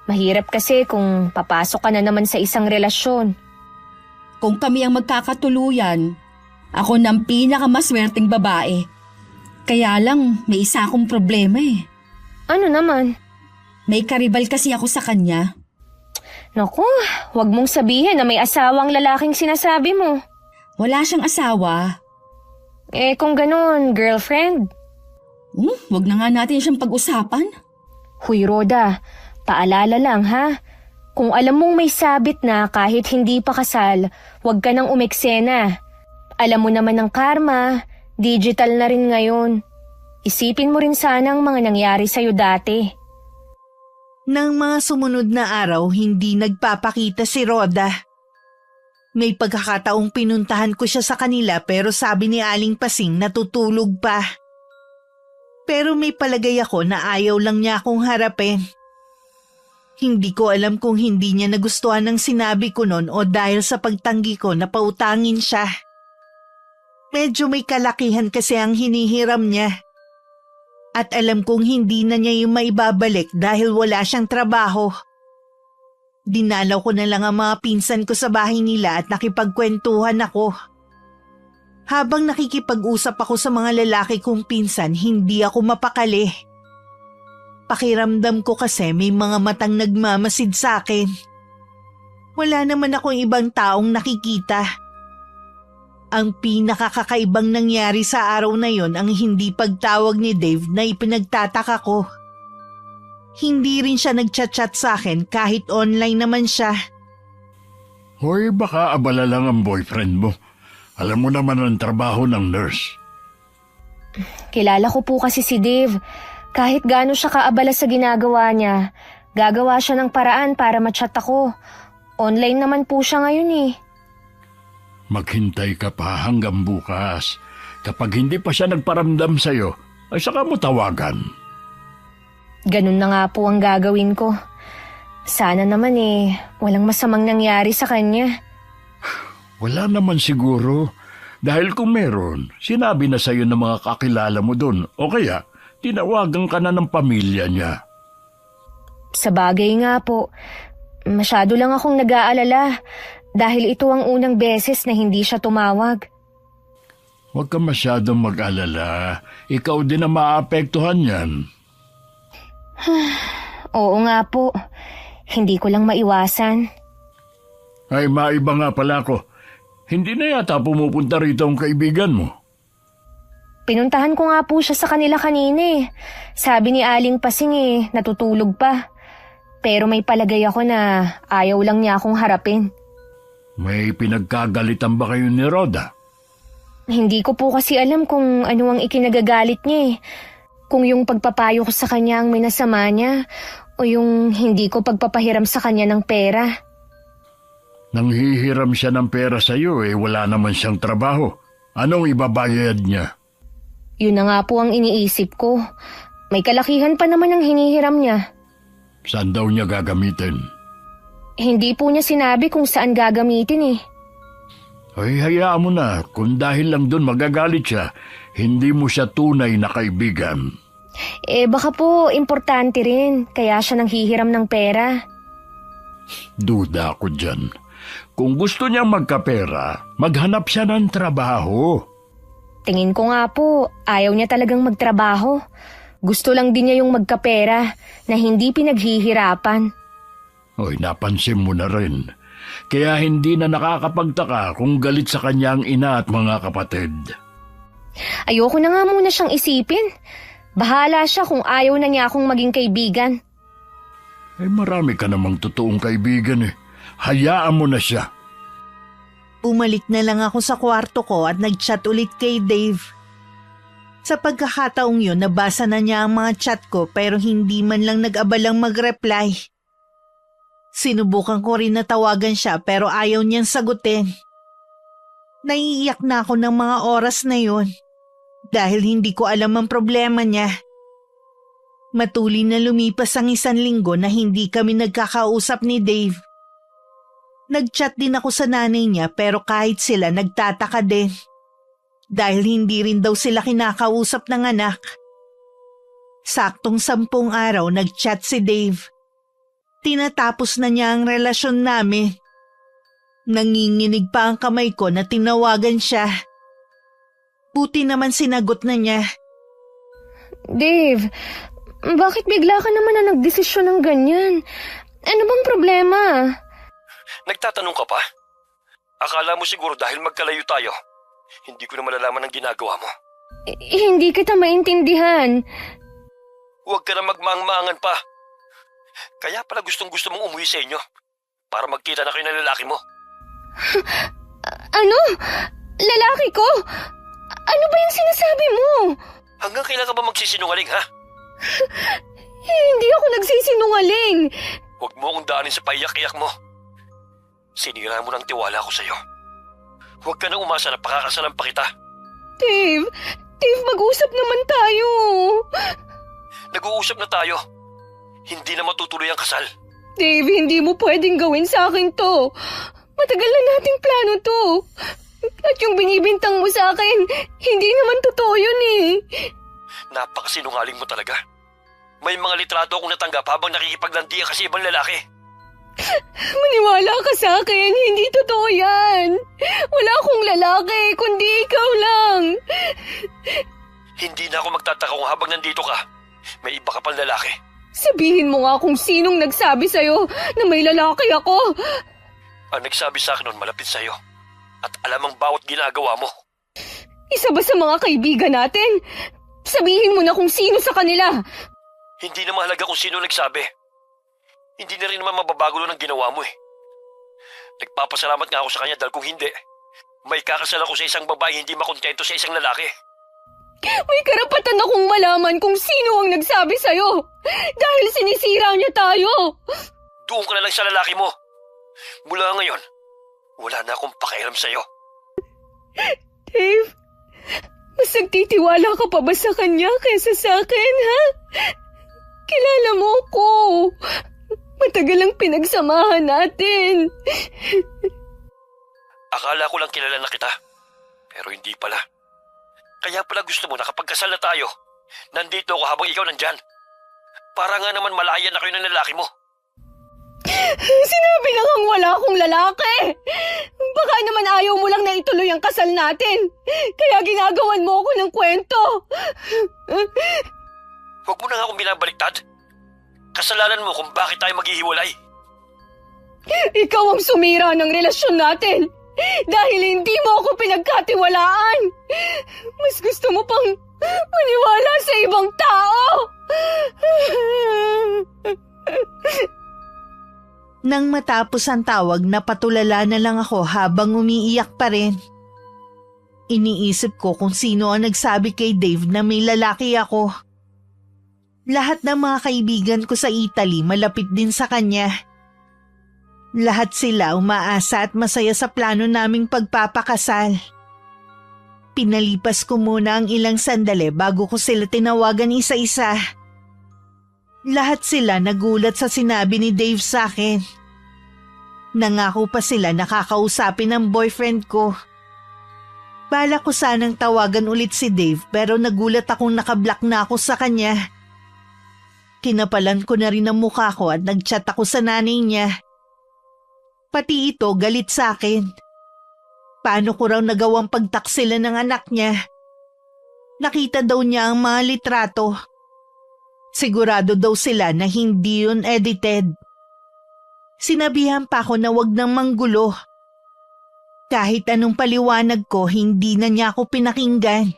Mahirap kasi kung papasok ka na naman sa isang relasyon. Kung kami ang magkakatuluyan, ako ng pinakamaswerteng babae. Kaya lang, may isa akong problema eh. Ano naman? May karibal kasi ako sa kanya. Naku, wag mong sabihin na may asawang lalaking sinasabi mo. Wala siyang asawa. Eh kung ganun, girlfriend? Wag na nga natin siyang pag-usapan. Huy Rhoda, paalala lang ha. Kung alam mong may sabit na kahit hindi pa kasal, wag ka nang umeksena. Alam mo naman ang karma, digital na rin ngayon. Isipin mo rin sana ang mga nangyari sa'yo dati. Nang mga sumunod na araw, hindi nagpapakita si Rhoda. May pagkakataong pinuntahan ko siya sa kanila pero sabi ni Aling Pasing natutulog pa. Pero may palagay ako na ayaw lang niya akong harapin. Hindi ko alam kung hindi niya nagustuhan ng sinabi ko noon o dahil sa pagtanggi ko na pautangin siya. Medyo may kalakihan kasi ang hinihiram niya. At alam kong hindi na niya yung maibabalik dahil wala siyang trabaho. Dinalaw ko na lang ang mga pinsan ko sa bahay nila at nakipagkwentuhan ako. Habang nakikipag-usap ako sa mga lalaki kong pinsan, hindi ako mapakali. Pakiramdam ko kasi may mga matang nagmamasid sa akin. Wala naman akong ibang taong nakikita. Ang pinakakakaibang nangyari sa araw na yon ang hindi pagtawag ni Dave na ipinagtataka ko. Hindi rin siya nagchat-chat sa akin kahit online naman siya. Hoy, baka abala lang ang boyfriend mo. Alam mo naman ang trabaho ng nurse. Kilala ko po kasi si Dave. Kahit gaano siya kaabala sa ginagawa niya, gagawa siya ng paraan para ma-chat ako. Online naman po siya ngayon eh. Maghintay ka pa hanggang bukas. Kapag hindi pa siya nagparamdam sa'yo, ay saka mo tawagan. Ganun na nga po ang gagawin ko. Sana naman eh, walang masamang nangyari sa kanya. Wala naman siguro. Dahil kung meron, sinabi na sa'yo ng mga kakilala mo doon. O kaya, tinawagan ka na ng pamilya niya. Sa bagay nga po, masyado lang akong nag-aalala dahil ito ang unang beses na hindi siya tumawag. Huwag ka masyadong mag-alala. Ikaw din ang maapektuhan yan. Oo nga po, hindi ko lang maiwasan. Ay, maiba nga pala ko. Hindi na yata pumupunta rito ang kaibigan mo. Pinuntahan ko nga po siya sa kanila kanina eh. Sabi ni Aling Pasing eh, natutulog pa. Pero may palagay ako na ayaw lang niya akong harapin. May pinagkagalitan ba kayo ni Rhoda? Hindi ko po kasi alam kung ano ang ikinagagalit niya eh. Kung yung pagpapayo ko sa kanya ang minasama niya o yung hindi ko pagpapahiram sa kanya ng pera. Nang hihiram siya ng pera sa iyo wala naman siyang trabaho. Anong ibabayad niya? Yun na nga po ang iniisip ko. May kalakihan pa naman ang hinihiram niya. Saan daw niya gagamitin? Hindi po niya sinabi kung saan gagamitin eh. Ay, hayaan mo na. Kung dahil lang doon magagalit siya, hindi mo siya tunay na kaibigan. Baka po importante rin, kaya siya nanghihiram ng pera. Duda ako dyan. Kung gusto niyang magkapera, maghanap siya ng trabaho. Tingin ko nga po, ayaw niya talagang magtrabaho. Gusto lang din niya yung magkapera na hindi pinaghihirapan. Hoy, napansin mo na rin. Kaya hindi na nakakapagtaka kung galit sa kanya ang ina at mga kapatid. Ayoko na nga muna siyang isipin. Bahala siya kung ayaw na niya akong maging kaibigan. Marami ka namang totoong kaibigan eh. Hayaan mo na siya. Bumalik na lang ako sa kwarto ko at nag-chat ulit kay Dave. Sa pagkakataong yun, nabasa na niya ang mga chat ko pero hindi man lang nag-abalang mag-reply. Sinubukan ko rin na tawagan siya pero ayaw niyang sagutin. Naiiyak na ako ng mga oras na yun dahil hindi ko alam ang problema niya. Matuloy na lumipas ang 1 linggo na hindi kami nagkakausap ni Dave. Nag-chat din ako sa nanay niya pero kahit sila nagtataka din. Dahil hindi rin daw sila kinakausap ng anak. Saktong 10 araw nag-chat si Dave. Tinatapos na niya ang relasyon namin. Nanginginig pa ang kamay ko na tinawagan siya. Buti naman sinagot na niya. Dave, bakit bigla ka naman na nagdesisyon ng ganyan? Ano bang problema? Nagtatanong ka pa? Akala mo siguro dahil magkalayo tayo, hindi ko na malalaman ang ginagawa mo. Hindi kita maintindihan. Huwag ka na magmaang-maangan pa. Kaya pala gustong-gusto mong umuwi sa inyo para magkita na kayo ng lalaki mo. Ano? Lalaki ko? Ano ba yung sinasabi mo? Hanggang kailan ka ba magsisinungaling, ha? Hindi ako nagsisinungaling. Huwag mo akong daanin sa paiyak-iyak mo. Sinira mo ng tiwala ko sa'yo. Huwag ka na umasa na pakakasalan pa kita. Dave, mag-usap naman tayo. Nag-uusap na tayo. Hindi na matutuloy ang kasal. Dave, hindi mo pwedeng gawin sa akin to. Matagal na nating plano to. At yung binibintang mo sa akin, hindi naman totoo yun eh. Napakasinungaling mo talaga. May mga litrato akong natanggap habang nakikipaglandian ka sa ibang lalaki. Maniwala ka sa akin, hindi totoo yan. Wala akong lalaki, kundi ikaw lang. Hindi na ako magtataka kung habang nandito ka, may iba ka pang lalaki. Sabihin mo nga kung sinong nagsabi sa'yo na may lalaki ako. Ang nagsabi sa akin noon malapit sa'yo at alam ang bawat ginagawa mo. Isa ba sa mga kaibigan natin? Sabihin mo na kung sino sa kanila. Hindi na mahalaga kung sino nagsabi. Hindi na rin naman mababago ang ginawa mo eh. Nagpapasalamat nga ako sa kanya dahil kung hindi, may kakasal ako sa isang babae hindi makontento sa isang lalaki. May karapatan akong malaman kung sino ang nagsabi sa'yo dahil sinisira niya tayo. Doon ka na lang sa lalaki mo. Mula ngayon, wala na akong pakialam sa'yo. Dave, mas nagtitiwala ka pa ba sa kanya kaysa sa akin, ha? Kilala mo ko. Matagal ang pinagsamahan natin. Akala ko lang kilala na kita, pero hindi pala. Kaya pala gusto mo na kapag kasal na tayo, nandito ako habang ikaw nandyan. Para nga naman malaya na kayo ng lalaki mo. Sinabi na ngang wala akong lalaki. Baka naman ayaw mo lang na ituloy ang kasal natin. Kaya ginagawan mo ako ng kwento. Huwag mo na nga akong binabaliktad. Kasalanan mo kung bakit tayo maghihiwalay. Ikaw ang sumira ng relasyon natin. Dahil hindi mo ako pinagkatiwalaan. Mas gusto mo pang maniwala sa ibang tao. Nang matapos ang tawag, napatulala na lang ako habang umiiyak pa rin. Iniisip ko kung sino ang nagsabi kay Dave na may lalaki ako. Lahat ng mga kaibigan ko sa Italy malapit din sa kanya. Lahat sila umaasa at masaya sa plano naming pagpapakasal. Pinalipas ko muna ang ilang sandali bago ko sila tinawagan isa-isa. Lahat sila nagulat sa sinabi ni Dave sa akin. Nangako pa sila nakakausapin ng boyfriend ko. Bala ko sanang tawagan ulit si Dave pero nagulat akong nakablock na ako sa kanya. Kinapalan ko na rin ang mukha ko at nagchat ako sa nanay niya. Pati ito galit sa akin. Paano ko raw nagawang pagtaksila ng anak niya? Nakita daw niya ang mga litrato. Sigurado daw sila na hindi yun edited. Sinabihan pa ako na wag nang manggulo. Kahit anong paliwanag ko, hindi na niya ako pinakinggan.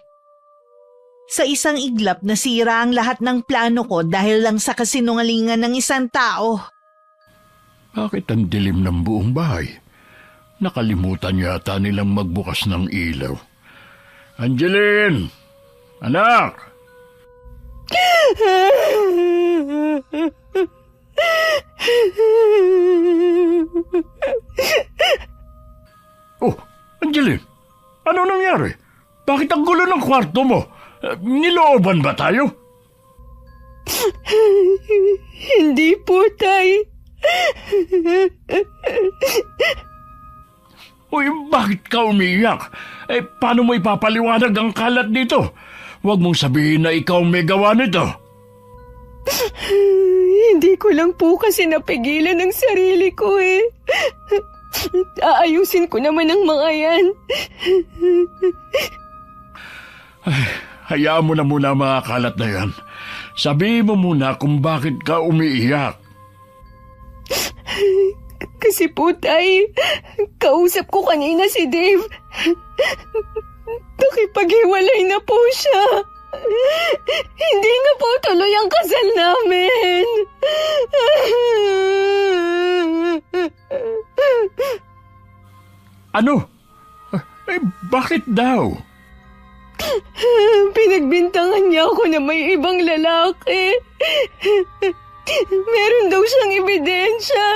Sa isang iglap nasira ang lahat ng plano ko dahil lang sa kasinungalingan ng isang tao. Bakit ang dilim ng buong bahay? Nakalimutan yata nilang magbukas ng ilaw. Angeline! Anak! Oh, Angeline! Ano nangyari? Bakit ang gulo ng kwarto mo? Nilooban ba tayo? Hindi po, Tay. Uy, bakit ka umiiyak? Paano mo ipapaliwanag ang kalat dito? Huwag mong sabihin na ikaw may gawa nito. Hindi ko lang po kasi napigilan ang sarili ko eh. Aayusin ko naman ang mga yan. Hayaan mo na muna ang mga kalat na yan. Sabihin mo muna kung bakit ka umiiyak. Kasi po, Tay, kausap ko kanina si Dave. Nakipaghiwalay na po siya. Hindi na po tuloy ang kasal namin. Ano? Bakit daw? Pinagbintangan niya ako na may ibang lalaki. Meron daw siyang ebidensya.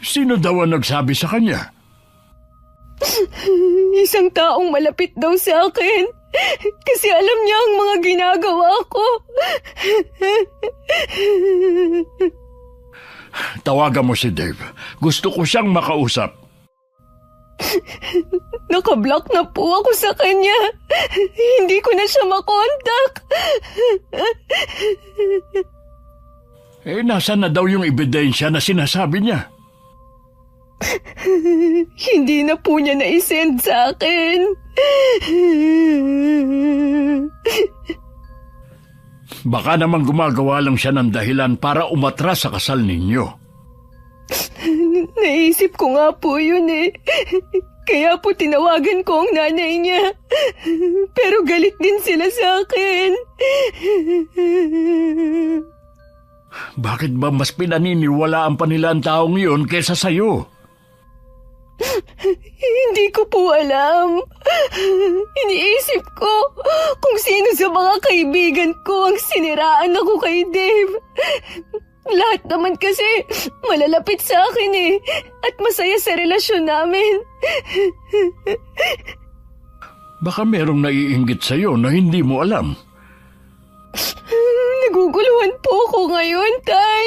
Sino daw ang nagsabi sa kanya? Isang taong malapit daw sa akin. Kasi alam niya ang mga ginagawa ko. Tawagan mo si Dave. Gusto ko siyang makausap. Nakablock na po ako sa kanya. Hindi ko na siya makontak. Nasaan na daw yung ebidensya na sinasabi niya? Hindi na po niya na-send sa akin. Baka naman gumagawa lang siya ng dahilan para umatras sa kasal ninyo. Naisip ko nga po yun eh. Kaya po tinawagan ko ang nanay niya. Pero galit din sila sa akin. Bakit ba mas pinaniniwalaan pa nila ang taong iyon kaysa sa'yo? Hindi ko po alam. Iniisip ko kung sino sa mga kaibigan ko ang siniraan ako kay Dave. Lahat naman kasi malalapit sa akin eh. At masaya sa relasyon namin. Baka merong naiinggit sa'yo na hindi mo alam. Naguguluhan po ako ngayon, Tay.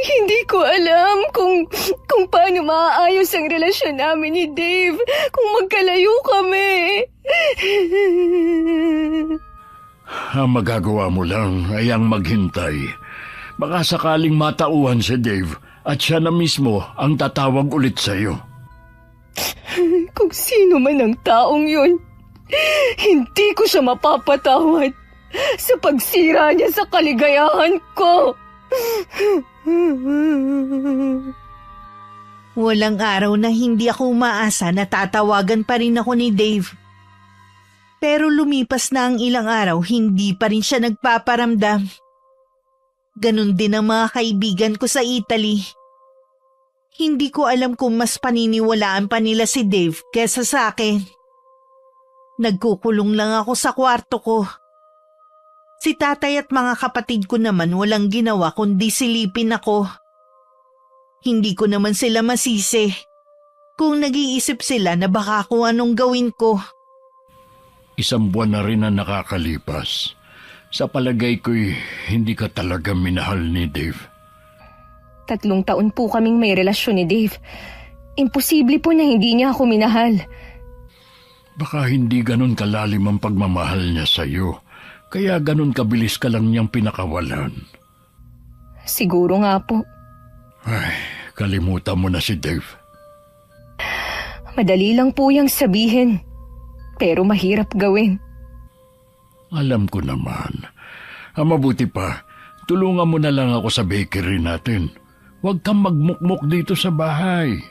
Hindi ko alam kung paano maaayos ang relasyon namin ni Dave kung magkalayo kami. Ang magagawa mo lang ay ang maghintay. Baka sakaling matauhan si Dave at siya na mismo ang tatawag ulit sa'yo. Kung sino man ang taong yun, hindi ko siya mapapatawad sa pagsira niya sa kaligayahan ko. Walang araw na hindi ako umaasa na tatawagan pa rin ako ni Dave. Pero lumipas na ang ilang araw, hindi pa rin siya nagpaparamdam. Ganon din ang mga kaibigan ko sa Italy. Hindi ko alam kung mas paniniwalaan pa nila si Dave kesa sa akin. Nagkukulong lang ako sa kwarto ko. Si tatay at mga kapatid ko naman walang ginawa kundi silipin ako. Hindi ko naman sila masisi kung nag-iisip sila na baka kung anong gawin ko. Isang buwan na rin ang nakakalipas. Sa palagay ko'y hindi ka talaga minahal ni Dave. 3 taon po kaming may relasyon ni Dave. Imposible po na hindi niya ako minahal. Baka hindi ganun kalalim ang pagmamahal niya sa'yo. Kaya ganun kabilis ka lang niyang pinakawalan. Siguro nga po. Ay, kalimutan mo na si Dave. Madali lang po yung sabihin. Pero mahirap gawin. Alam ko naman. Ang mabuti pa, tulungan mo na lang ako sa bakery natin. Huwag kang magmukmok dito sa bahay.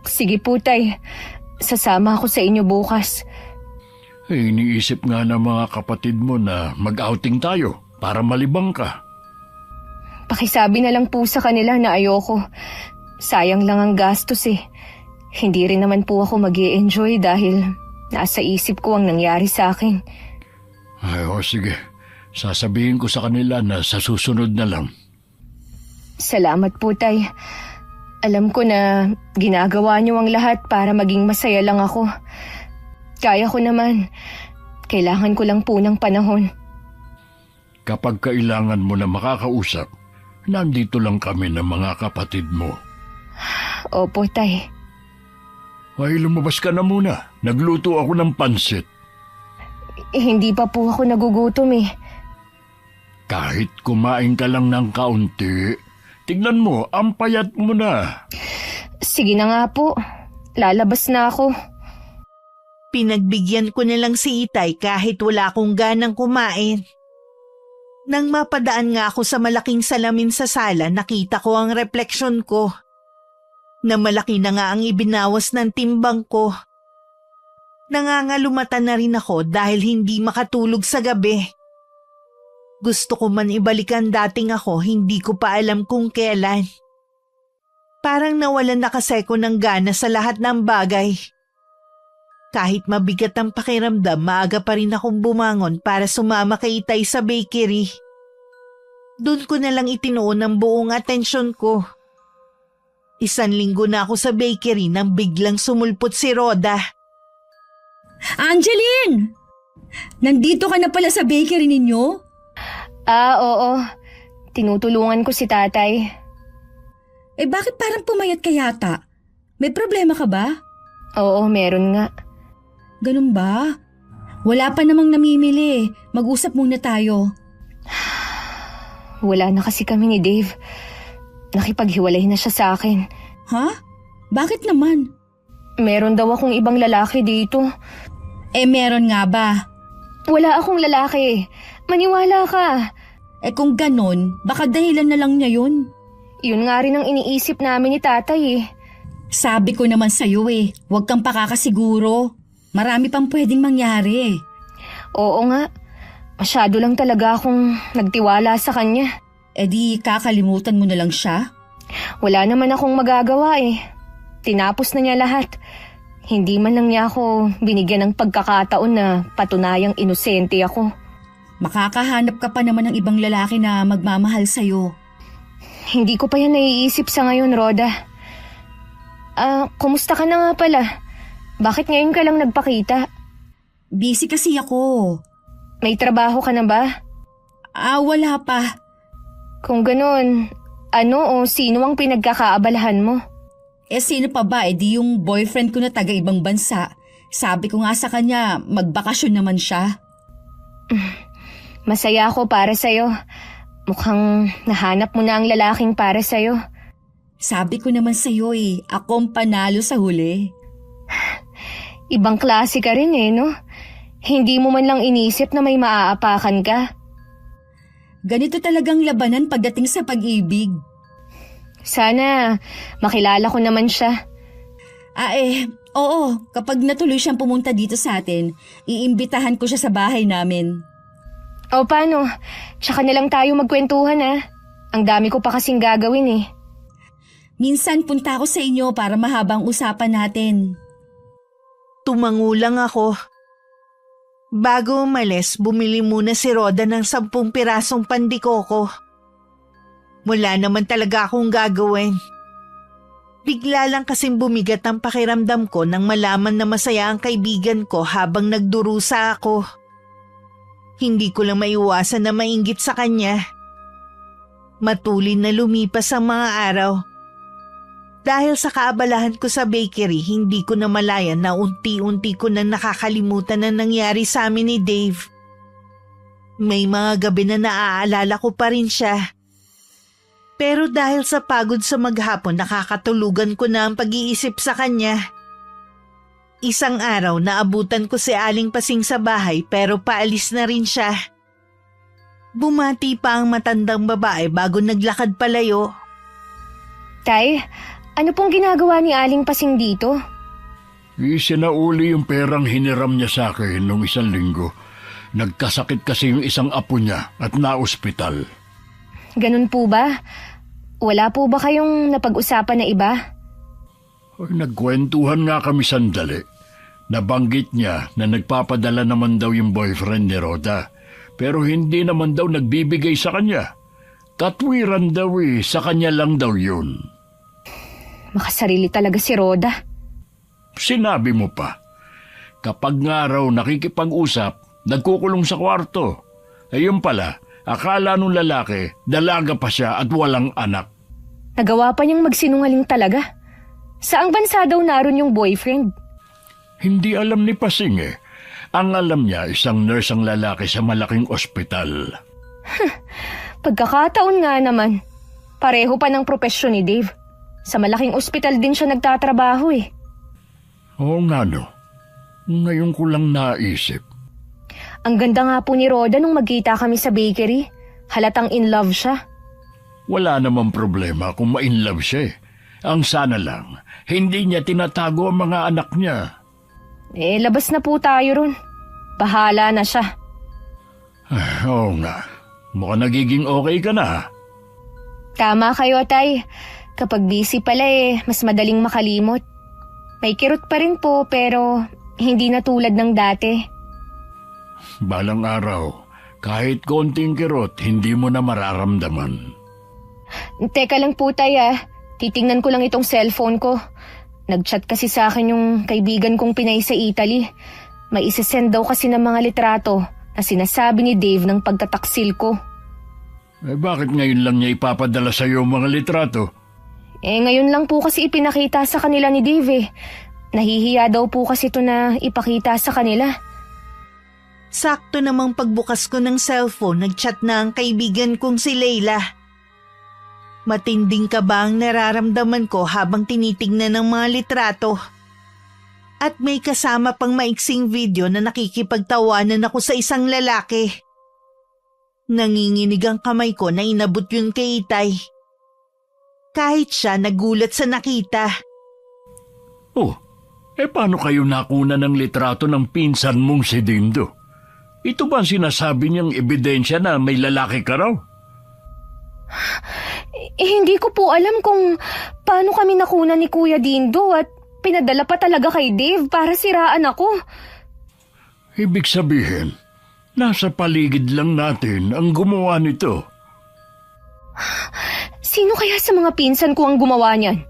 Sige po, Tay. Sasama ako sa inyo bukas. Iniisip nga ng mga kapatid mo na mag-outing tayo para malibang ka. Pakisabi na lang po sa kanila na ayoko. Sayang lang ang gastos eh. Hindi rin naman po ako mag-i-enjoy dahil nasa isip ko ang nangyari sa akin. Ay, sige. Sasabihin ko sa kanila na sa susunod na lang. Salamat po, Tay. Alam ko na ginagawa niyo ang lahat para maging masaya lang ako. Kaya ko naman. Kailangan ko lang po ng panahon. Kapag kailangan mo na makakausap, nandito lang kami ng mga kapatid mo. Opo, Tay. Ay, lumabas ka na muna. Nagluto ako ng pansit. Hindi pa po ako nagugutom eh. Kahit kumain ka lang ng kaunti, tignan mo, ang payat mo na. Sige na nga po. Lalabas na ako. Pinagbigyan ko na lang si Itay kahit wala akong ganang kumain. Nang mapadaan nga ako sa malaking salamin sa sala, nakita ko ang refleksyon ko. Na malaki na nga ang ibinawas ng timbang ko. Nangangalumata na rin ako dahil hindi makatulog sa gabi. Gusto ko man ibalik ang dating ako, hindi ko pa alam kung kailan. Parang nawalan na kasi ko ng gana sa lahat ng bagay. Kahit mabigat ang pakiramdam, maaga pa rin akong bumangon para sumama kay Itay sa bakery. Doon ko na lang itinuon ang buong atensyon ko. 1 linggo na ako sa bakery nang biglang sumulpot si Rhoda. Angeline! Nandito ka na pala sa bakery ninyo? Oo. Tinutulungan ko si Tatay. Eh bakit parang pumayat ka yata? May problema ka ba? Oo, meron nga. Ganun ba? Wala pa namang namimili. Mag-usap muna tayo. Wala na kasi kami ni Dave. Nakipaghiwalay na siya sa akin. Ha? Bakit naman? Meron daw akong ibang lalaki dito. Eh meron nga ba? Wala akong lalaki. Maniwala ka. Eh kung ganon, baka dahilan na lang niya yun. Yun nga rin ang iniisip namin ni Tatay eh. Sabi ko naman sa'yo huwag kang pakakasiguro. Marami pang pwedeng mangyari. Oo nga. Masyado lang talaga akong nagtiwala sa kanya. Eh di kakalimutan mo na lang siya? Wala naman akong magagawa eh. Tinapos na niya lahat. Hindi man lang niya ako binigyan ng pagkakataon na patunayang inosente ako. Makakahanap ka pa naman ng ibang lalaki na magmamahal sa'yo. Hindi ko pa yan naiisip sa ngayon, Rhoda. Kumusta ka na nga pala? Bakit ngayon ka lang nagpakita? Busy kasi ako. May trabaho ka na ba? Wala pa. Kung ganun, ano o sino ang pinagkakaabalahan mo? Eh sino pa ba? Di yung boyfriend ko na taga ibang bansa. Sabi ko nga sa kanya, magbakasyon naman siya. Masaya ako para sa'yo. Mukhang nahanap mo na ang lalaking para sa'yo. Sabi ko naman sa'yo akong panalo sa huli. Ibang klase ka rin no? Hindi mo man lang inisip na may maaapakan ka. Ganito talagang labanan pagdating sa pag-ibig. Sana makilala ko naman siya. Oo. Kapag natuloy siyang pumunta dito sa atin, iimbitahan ko siya sa bahay namin. O paano? Tsaka na lang tayo magkwentuhan Ang dami ko pa kasing gagawin eh. Minsan punta ako sa inyo para mahabang usapan natin. Tumangulang ako. Bago umalis, bumili muna si Rhoda ng 10 pirasong pandikoko. Wala naman talaga akong gagawin. Bigla lang kasing bumigat ang pakiramdam ko nang malaman na masaya ang kaibigan ko habang nagdurusa ako. Hindi ko lang maiwasan na mainggit sa kanya. Matulin na lumipas ang mga araw. Dahil sa kaabalahan ko sa bakery, hindi ko na malayan na unti-unti ko na nakakalimutan na nangyari sa amin ni Dave. May mga gabi na naaalala ko pa rin siya. Pero dahil sa pagod sa maghapon, nakakatulugan ko na ang pag-iisip sa kanya. Isang araw, naabutan ko si Aling Pasing sa bahay pero paalis na rin siya. Bumati pa ang matandang babae bago naglakad palayo. Tay, ano pong ginagawa ni Aling Pasing dito? Isinauli yung perang hiniram niya sa akin nung 1 linggo. Nagkasakit kasi yung isang apo niya at naospital. Ganun po ba? Wala po ba kayong napag-usapan na iba? Ay, nagkwentuhan nga kami sandali. Nabanggit niya na nagpapadala naman daw yung boyfriend ni Rhoda. Pero hindi naman daw nagbibigay sa kanya. Katwiran daw sa kanya lang daw yun. Makasarili talaga si Rhoda. Sinabi mo pa. Kapag nga raw nakikipag-usap, nagkukulong sa kwarto. Ayun pala, akala nung lalaki, dalaga pa siya at walang anak. Nagawa pa niyang magsinungaling talaga. Saang bansa daw naroon yung boyfriend? Hindi alam ni Pasing eh. Ang alam niya, isang nurse ang lalaki sa malaking ospital. Pagkakataon nga naman. Pareho pa ng propesyon ni Dave. Sa malaking ospital din siya nagtatrabaho eh. Oo nga no. Ngayon ko lang naisip. Ang ganda nga po ni Rhoda nung magkita kami sa bakery. Halatang in love siya. Wala namang problema kung ma-inlove siya eh. Ang sana lang, hindi niya tinatago ang mga anak niya. Labas na po tayo ron. Bahala na siya. Oo nga. Mukhang nagiging okay ka na. Tama kayo, Tay. Kapag busy pala mas madaling makalimot. May kirot pa rin po pero hindi na tulad ng dati. Balang araw, kahit konting kirot, hindi mo na mararamdaman. Teka lang po, Tay. Titingnan ko lang itong cellphone ko. Nag-chat kasi sa akin yung kaibigan kong Pinay sa Italy. May isesend daw kasi ng mga litrato na sinasabi ni Dave ng pagtataksil ko. Bakit ngayon lang niya ipapadala sa iyo mga litrato? Ngayon lang po kasi ipinakita sa kanila ni Dave. Nahihiya daw po kasi ito na ipakita sa kanila. Sakto namang pagbukas ko ng cellphone, nagchat na ang kaibigan kong si Leila. Matinding kaba ang nararamdaman ko habang tinitignan ng mga litrato. At may kasama pang maiksing video na nakikipagtawanan ako sa isang lalaki. Nanginginig ang kamay ko na inabot yun kay Itay. Kahit siya nagulat sa nakita. Oh, paano kayo nakuna ng litrato ng pinsan mong si Dindo? Ito ba sinasabi niyang ebidensya na may lalaki ka raw? Hindi ko po alam kung paano kami nakuna ni Kuya Dindo at pinadala pa talaga kay Dave para siraan ako. Ibig sabihin, nasa paligid lang natin ang gumawa nito. Sino kaya sa mga pinsan ko ang gumawa niyan?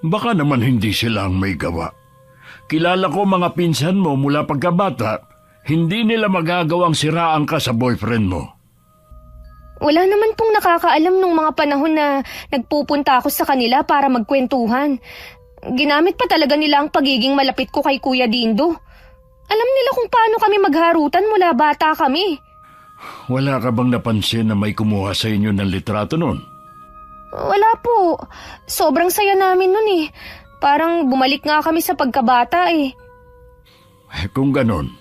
Baka naman hindi sila ang may gawa. Kilala ko mga pinsan mo mula pagkabata, hindi nila magagawang siraan ka sa boyfriend mo. Wala naman pong nakakaalam nung mga panahon na nagpupunta ako sa kanila para magkwentuhan. Ginamit pa talaga nila ang pagiging malapit ko kay Kuya Dindo. Alam nila kung paano kami magharutan mula bata kami. Wala ka bang napansin na may kumuha sa inyo ng litrato nun? Wala po. Sobrang saya namin nun eh. Parang bumalik nga kami sa pagkabata eh. Kung ganon,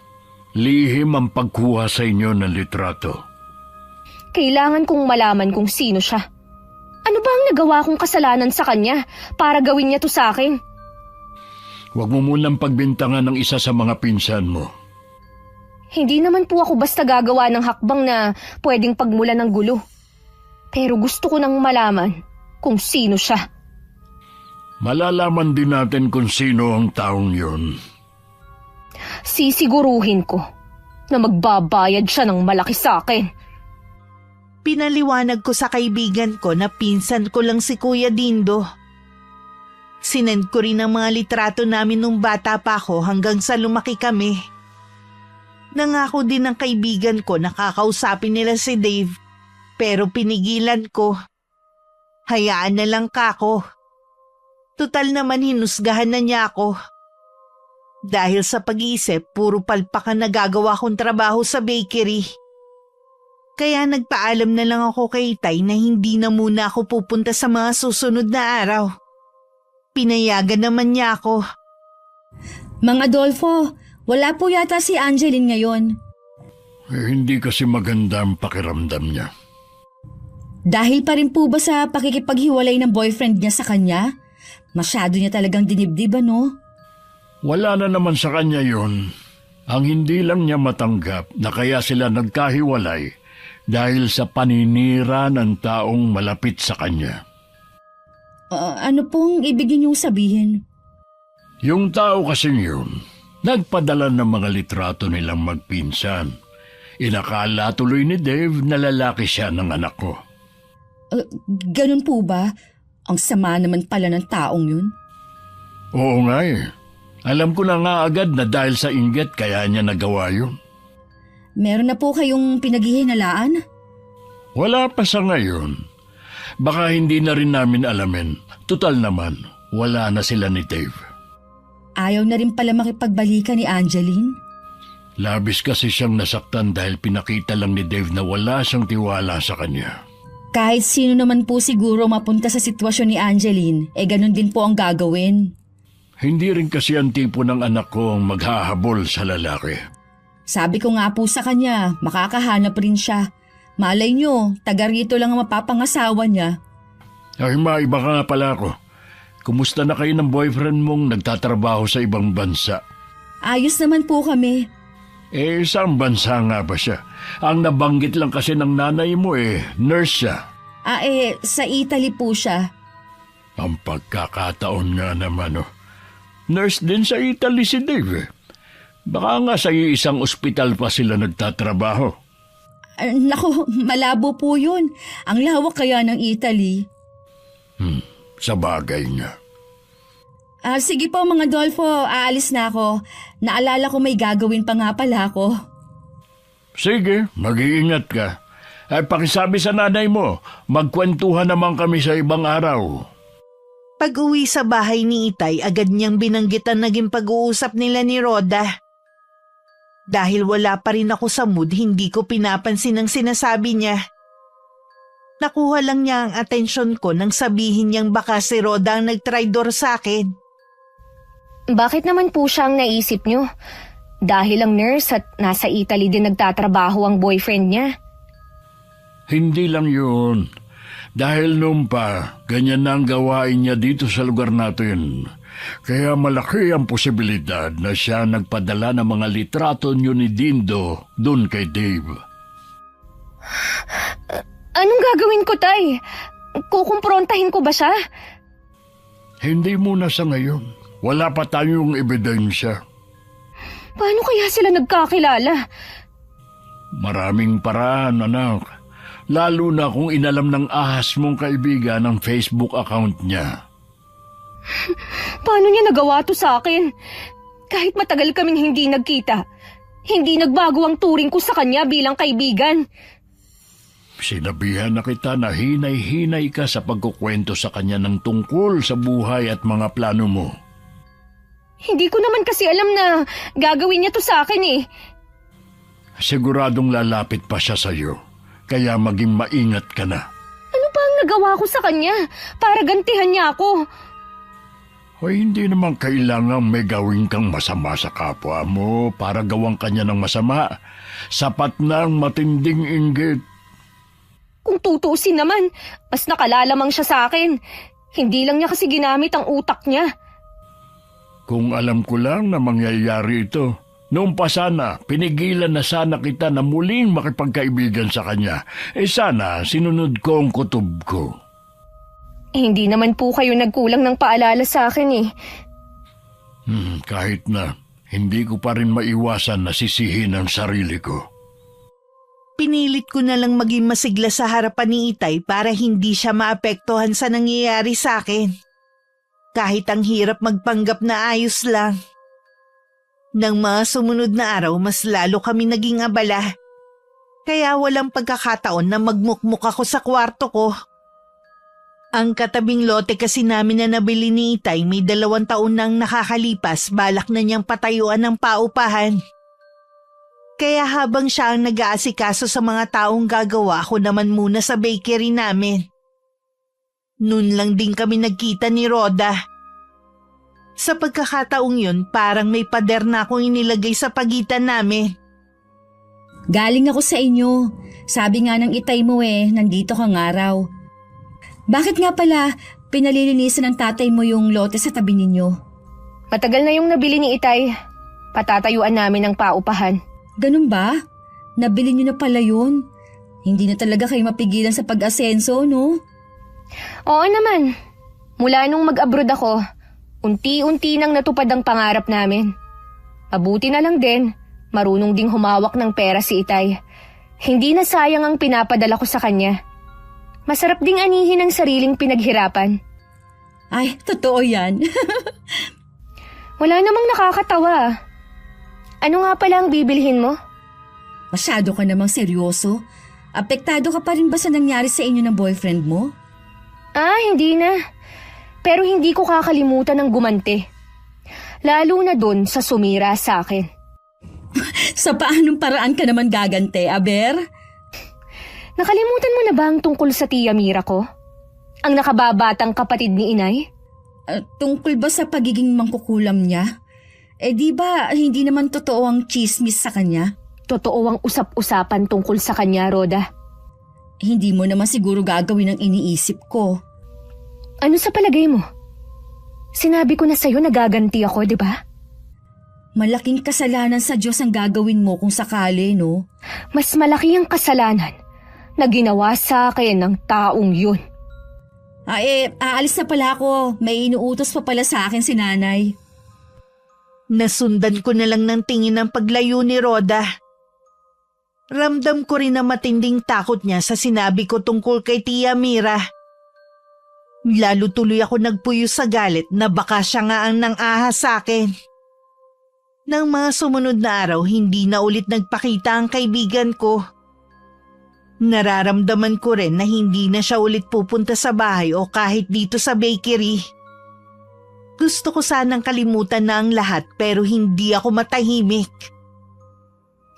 lihim ang pagkuha sa inyo ng litrato. Kailangan kong malaman kung sino siya. Ano ba ang nagawa kong kasalanan sa kanya para gawin niya to sa akin? Huwag mo munang pagbintangan ng isa sa mga pinsan mo. Hindi naman po ako basta gagawa ng hakbang na pwedeng pagmula ng gulo. Pero gusto ko nang malaman kung sino siya. Malalaman din natin kung sino ang taong yun. Sisiguruhin ko na magbabayad siya ng malaki sa akin. Pinaliwanag ko sa kaibigan ko na pinsan ko lang si Kuya Dindo. Sinend ko rin ang mga litrato namin nung bata pa ako hanggang sa lumaki kami. Nangako din ng kaibigan ko na kakausapin nila si Dave, pero pinigilan ko. Hayaan na lang kako. Tutal naman hinusgahan na niya ako. Dahil sa pag-iisip, puro palpakan na gagawa kong trabaho sa bakery. Kaya nagpaalam na lang ako kay Itay na hindi na muna ako pupunta sa mga susunod na araw. Pinayagan naman niya ako. Mang Adolfo, wala po yata si Angeline ngayon. Hindi kasi maganda ang pakiramdam niya. Dahil pa rin po ba sa pakikipaghiwalay ng boyfriend niya sa kanya? Masyado niya talagang dinibdib, ano? Wala na naman sa kanya yun. Ang hindi lang niya matanggap na kaya sila nagkahiwalay dahil sa paninira ng taong malapit sa kanya. Ano pong ibig niyong sabihin? Yung tao kasing yun, nagpadala ng mga litrato nilang magpinsan. Inakala tuloy ni Dave na lalaki siya ng anak ko. Ganun po ba? Ang sama naman pala ng taong yun. Oo nga eh. Alam ko na nga agad na dahil sa inggit kaya niya nagawa yun. Meron na po kayong pinaghihinalaan? Wala pa sa ngayon. Baka hindi na rin namin alamin. Tutal naman, wala na sila ni Dave. Ayaw na rin pala makipagbalikan ni Angeline? Labis kasi siyang nasaktan dahil pinakita lang ni Dave na wala siyang tiwala sa kanya. Kahit sino naman po siguro mapunta sa sitwasyon ni Angeline, ganun din po ang gagawin. Hindi rin kasi ang tipo ng anak ko ang maghahabol sa lalaki. Sabi ko nga po sa kanya, makakahanap rin siya. Malay nyo, taga rito lang ang mapapangasawa niya. Ay, maiba ka nga pala ako. Kumusta na kayo ng boyfriend mong nagtatrabaho sa ibang bansa? Ayos naman po kami. Saan bansa nga ba siya? Ang nabanggit lang kasi ng nanay mo nurse siya. Sa Italy po siya. Ang pagkakataon nga naman Nurse din sa Italy si Dave. Baka nga sa isang ospital pa sila nagtatrabaho. Naku, malabo po yun. Ang lawak kaya ng Italy. Sa bagay nga. Sige po mga Dolfo, aalis na ako. Naalala ko may gagawin pa nga pala ako. Sige, mag-iingat ka. Ay pakisabi sa nanay mo, magkwentuhan naman kami sa ibang araw. Pag-uwi sa bahay ni Itay, agad niyang binanggit ang naging pag-uusap nila ni Rhoda. Dahil wala pa rin ako sa mood, hindi ko pinapansin ang sinasabi niya. Nakuha lang niya ang atensyon ko nang sabihin niyang baka si Rhoda ang nagtraidor sa akin. Bakit naman po siya ang naisip niyo? Dahil ang nurse at nasa Italy din nagtatrabaho ang boyfriend niya. Hindi lang yun. Dahil noon pa, ganyan na ang gawain niya dito sa lugar natin. Kaya malaki ang posibilidad na siya nagpadala ng mga litrato niyo ni Dindo dun kay Dave. Anong gagawin ko, Tay? Kukumprontahin ko ba siya? Hindi muna sa ngayon. Wala pa tayong ebidensya. Paano kaya sila nagkakilala? Maraming paraan, anak. Lalo na kung inalam ng ahas mong kaibigan ang Facebook account niya. Paano niya nagawa to sa akin? Kahit matagal kaming hindi nagkita, hindi nagbago ang turing ko sa kanya bilang kaibigan. Sinabihan na kita na hinay-hinay ka sa pagkukwento sa kanya ng tungkol sa buhay at mga plano mo. Hindi ko naman kasi alam na gagawin niya to sa akin Siguradong lalapit pa siya sa'yo, kaya maging maingat ka na. Ano pa ang nagawa ko sa kanya para gantihan niya ako? Hoy, hindi naman kailangan may gawin kang masama sa kapwa mo para gawang kanya ng masama. Sapat na ang matinding inggit. Kung tutuusin naman, mas nakalalamang siya sa akin. Hindi lang niya kasi ginamit ang utak niya. Kung alam ko lang na mangyayari ito, noong pa sana, pinigilan na sana kita na muling makipagkaibigan sa kanya. Sana, sinunod ko ang kutob ko. Hindi naman po kayo nagkulang ng paalala sa akin Kahit na, hindi ko pa rin maiwasan na sisihin ang sarili ko. Pinilit ko na lang maging masigla sa harapan ni Itay para hindi siya maapektuhan sa nangyayari sa akin. Kahit ang hirap magpanggap na ayos lang. Nang mga sumunod na araw, mas lalo kami naging abala. Kaya walang pagkakataon na magmukmuk ako sa kwarto ko. Ang katabing lote kasi namin na nabili ni Itay may 2 taon nang nakakalipas, balak na niyang patayuan ng paupahan. Kaya habang siya ang nag-aasikaso sa mga taong gagawa, ako naman muna sa bakery namin. Noon lang din kami nagkita ni Rhoda. Sa pagkakataong yun, parang may pader na akong inilagay sa pagitan namin. Galing ako sa inyo. Sabi nga ng itay mo nandito ka nga raw. Bakit nga pala pinalilinisan ng tatay mo yung lote sa tabi ninyo? Matagal na yung nabili ni Itay. Patatayuan namin ng paupahan. Ganun ba? Nabili niyo na pala yun. Hindi na talaga kayo mapigilan sa pag-asenso, no? Oo naman. Mula nung mag-abroad ako, unti-unti nang natupad ang pangarap namin. Mabuti na lang din, marunong ding humawak ng pera si Itay. Hindi na sayang ang pinapadala ko sa kanya. Masarap ding anihin ang sariling pinaghirapan. Ay, totoo yan. Wala namang nakakatawa. Ano nga pala ang bibilhin mo? Masyado ka namang seryoso. Apektado ka pa rin ba sa nangyari sa inyo ng boyfriend mo? Hindi na. Pero hindi ko kakalimutan ng gumante. Lalo na dun sa sumira sa akin. Sa paanong paraan ka naman gagante, Aber? Nakalimutan mo na ba ang tungkol sa tiya Mira ko? Ang nakababatang kapatid ni Inay? Tungkol ba sa pagiging mangkukulam niya? Di ba hindi naman totoo ang chismis sa kanya? Totoo ang usap-usapan tungkol sa kanya, Roda. Hindi mo naman siguro gagawin ang iniisip ko. Ano sa palagay mo? Sinabi ko na sa'yo na gaganti ako, di ba? Malaking kasalanan sa Diyos ang gagawin mo kung sakali, no? Mas malaki ang kasalanan na ginawa sa akin ng taong yun. Aalis na pala ako. May inuutos pa pala sa akin si nanay. Nasundan ko na lang ng tingin ng paglayo ni Roda. Ramdam ko rin na matinding takot niya sa sinabi ko tungkol kay Tia Mira. Lalo tuloy ako nagpuyo sa galit na baka siya nga ang nang-ahas sa akin. Nang mga sumunod na araw, hindi na ulit nagpakita ang kaibigan ko. Nararamdaman ko rin na hindi na siya ulit pupunta sa bahay o kahit dito sa bakery. Gusto ko sanang kalimutan na ang lahat pero hindi ako matahimik.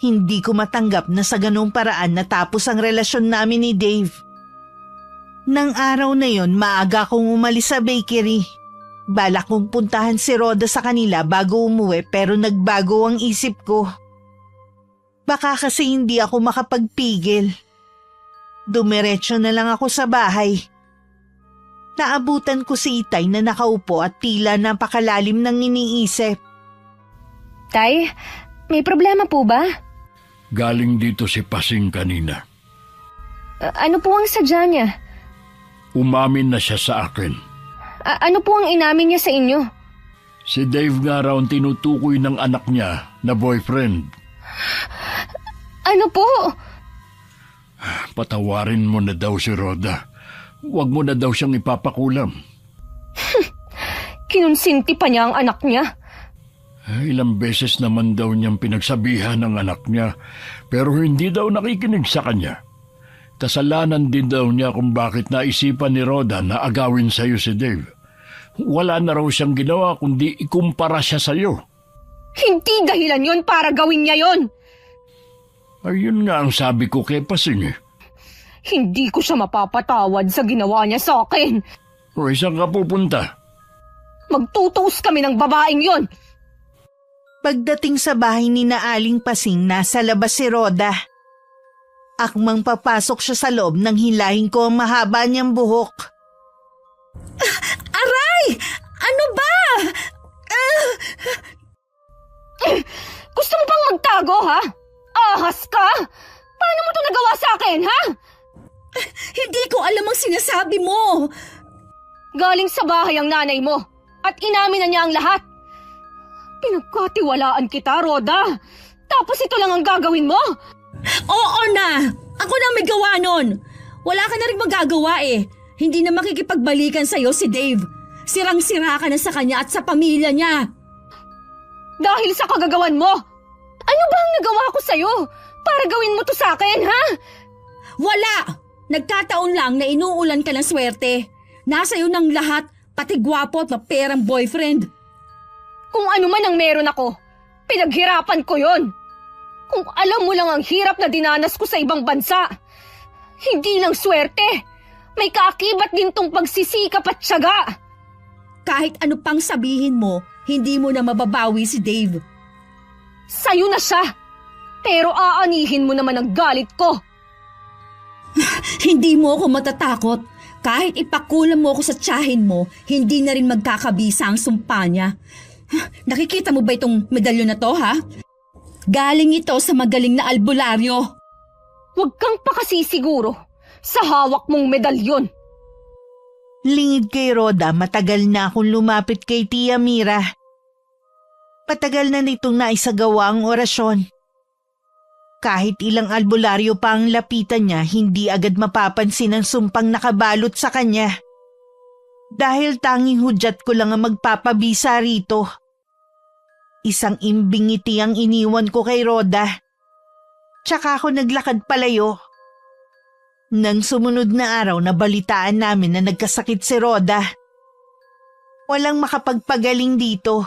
Hindi ko matanggap na sa ganong paraan natapos ang relasyon namin ni Dave. Nang araw na yon, maaga akong umalis sa bakery. Balak kong puntahan si Roda sa kanila bago umuwi pero nagbago ang isip ko. Baka kasi hindi ako makapagpigil. Dumiretso na lang ako sa bahay. Naabutan ko si Itay na nakaupo at tila napakalalim ng iniisip. Tay, may problema po ba? Galing dito si Pasing kanina. Ano po ang sadya niya? Umamin na siya sa akin. Ano po ang inamin niya sa inyo? Si Dave nga raw ang tinutukoy ng anak niya na boyfriend. Ano po? Patawarin mo na daw si Roda. Huwag mo na daw siyang ipapakulam. Kinunsinti pa niya ang anak niya. Ilang beses naman daw niyang pinagsabihan ng anak niya pero hindi daw nakikinig sa kanya. Kasalanan din daw niya kung bakit naisipan ni Roda na agawin sa'yo si Dave. Wala na raw siyang ginawa kundi ikumpara siya sa'yo. Hindi dahilan yon para gawin niya yon. Ayun nga ang sabi ko kay Pasing eh. Hindi ko siya mapapatawad sa ginawa niya sa akin. O saan ka pupunta? Magtutos kami ng babaeng yon. Pagdating sa bahay ni Aling Pasing, nasa labas si Roda. Akmang papasok siya sa loob nang hilahin ko ang mahaba niyang buhok. Aray! Ano ba? Gusto mo bang magtago, ha? Ahas ka? Paano mo to nagawa sa akin, ha? Hindi ko alam ang sinasabi mo. Galing sa bahay ang nanay mo at inamin na niya ang lahat. Pinagkatiwalaan kita, Roda. Tapos ito lang ang gagawin mo? Oo na! Ako na may gawa nun. Wala ka na rin magagawa eh. Hindi na makikipagbalikan sa'yo si Dave. Sirang-sira ka na sa kanya at sa pamilya niya. Dahil sa kagagawan mo. Ano ba ang nagawa ko sa'yo? Para gawin mo to sa akin, ha? Wala! Nagkataon lang na inuulan ka ng swerte. Nasa iyo ng lahat, pati gwapo at maperang boyfriend. Kung ano man ang meron ako, pinaghirapan ko yon. Kung alam mo lang ang hirap na dinanas ko sa ibang bansa. Hindi lang swerte. May kaakibat din tong pagsisikap at tiyaga. Kahit ano pang sabihin mo, hindi mo na mababawi si Dave. Sa'yo na siya. Pero aanihin mo naman ang galit ko. Hindi mo ako matatakot. Kahit ipakulam mo ako sa tiyahin mo, hindi na rin magkakabisa ang sumpa niya. Nakikita mo ba itong medalyon na to, ha? Galing ito sa magaling na albularyo. Huwag kang pakasisiguro sa hawak mong medalyon. Lingid kay Rhoda, matagal na akong lumapit kay Tia Mira. Patagal na nitong naisagawa ang orasyon. Kahit ilang albularyo pa ang lapitan niya, hindi agad mapapansin ang sumpang nakabalot sa kanya. Dahil tanging hudyat ko lang ang magpapabisa rito. Isang imbing ngiti ang iniwan ko kay Rhoda. Tsaka ako naglakad palayo. Nang sumunod na araw, nabalitaan namin na nagkasakit si Rhoda. Walang makapagpagaling dito.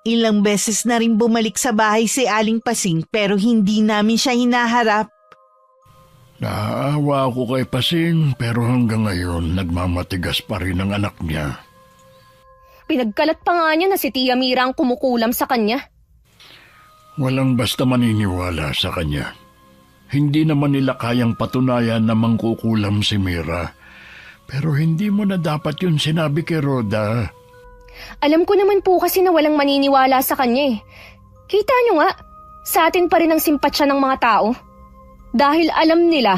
Ilang beses na rin bumalik sa bahay si Aling Pasing pero hindi namin siya hinaharap. Naawa ako kay Pasing pero hanggang ngayon nagmamatigas pa rin ang anak niya. Pinagkalat pa nga niya na si Tia Mira ang kumukulam sa kanya. Walang basta maniniwala sa kanya. Hindi naman nila kayang patunayan na mangkukulam si Mira. Pero hindi mo na dapat yun sinabi kay Rhoda. Alam ko naman po kasi na walang maniniwala sa kanya eh. Kita nyo nga, sa atin pa rin ang simpatsya ng mga tao. Dahil alam nila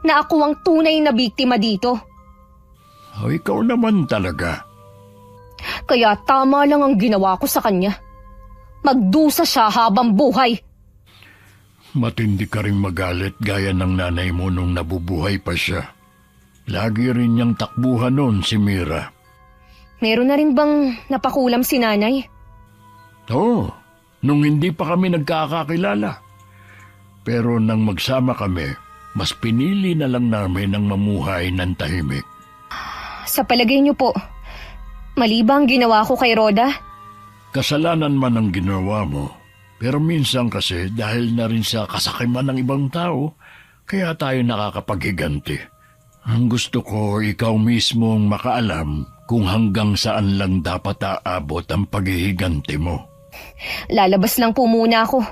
na ako ang tunay na biktima dito. O ikaw naman talaga. Kaya tama lang ang ginawa ko sa kanya. Magdusa siya habang buhay. Matindi ka rin magalit gaya ng nanay mo nung nabubuhay pa siya. Lagi rin niyang takbuhan noon si Mira. Meron na rin bang napakulam si nanay? Oo, nung hindi pa kami nagkakakilala. Pero nang magsama kami, mas pinili na lang namin ang mamuhay ng tahimik. Sa palagay niyo po, mali ba ang ginawa ko kay Rhoda? Kasalanan man ang ginawa mo, pero minsan kasi dahil na rin sa kasakiman ng ibang tao, kaya tayo nakakapaghiganti. Ang gusto ko, ikaw mismo ang makaalam kung hanggang saan lang dapat aabot ang paghihiganti mo. Lalabas lang po muna ako.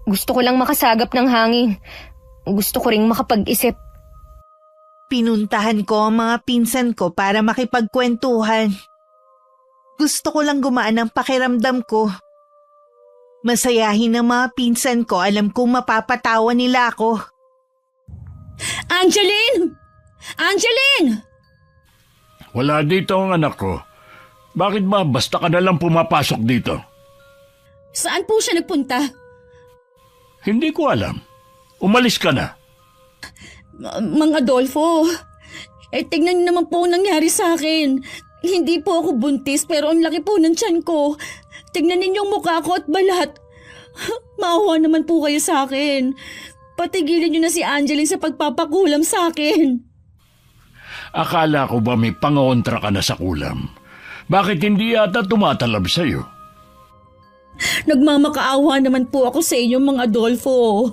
Gusto ko lang makasagap ng hangin. Gusto ko ring makapag-isip. Pinuntahan ko ang mga pinsan ko para makipagkwentuhan. Gusto ko lang gumaan ang pakiramdam ko. Masayahin ang mga pinsan ko, alam kong mapapatawa nila ako. Angeline! Angeline! Wala dito ang anak ko. Bakit ba basta ka na lang pumapasok dito? Saan po siya nagpunta? Hindi ko alam. Umalis ka na. Mang Adolfo, tignan niyo naman po ang nangyari sa akin. Hindi po ako buntis pero ang laki po ng tiyan ko. Tignan ninyo ang mukha ko at balat. Maawa naman po kayo sa akin. Patigilin niyo na si Angeline sa pagpapakulam sa akin. Akala ko ba may pangontra ka na sa kulam? Bakit hindi yata tumatalab sa'yo? Nagmamakaawa naman po ako sa inyo, Mang Adolfo.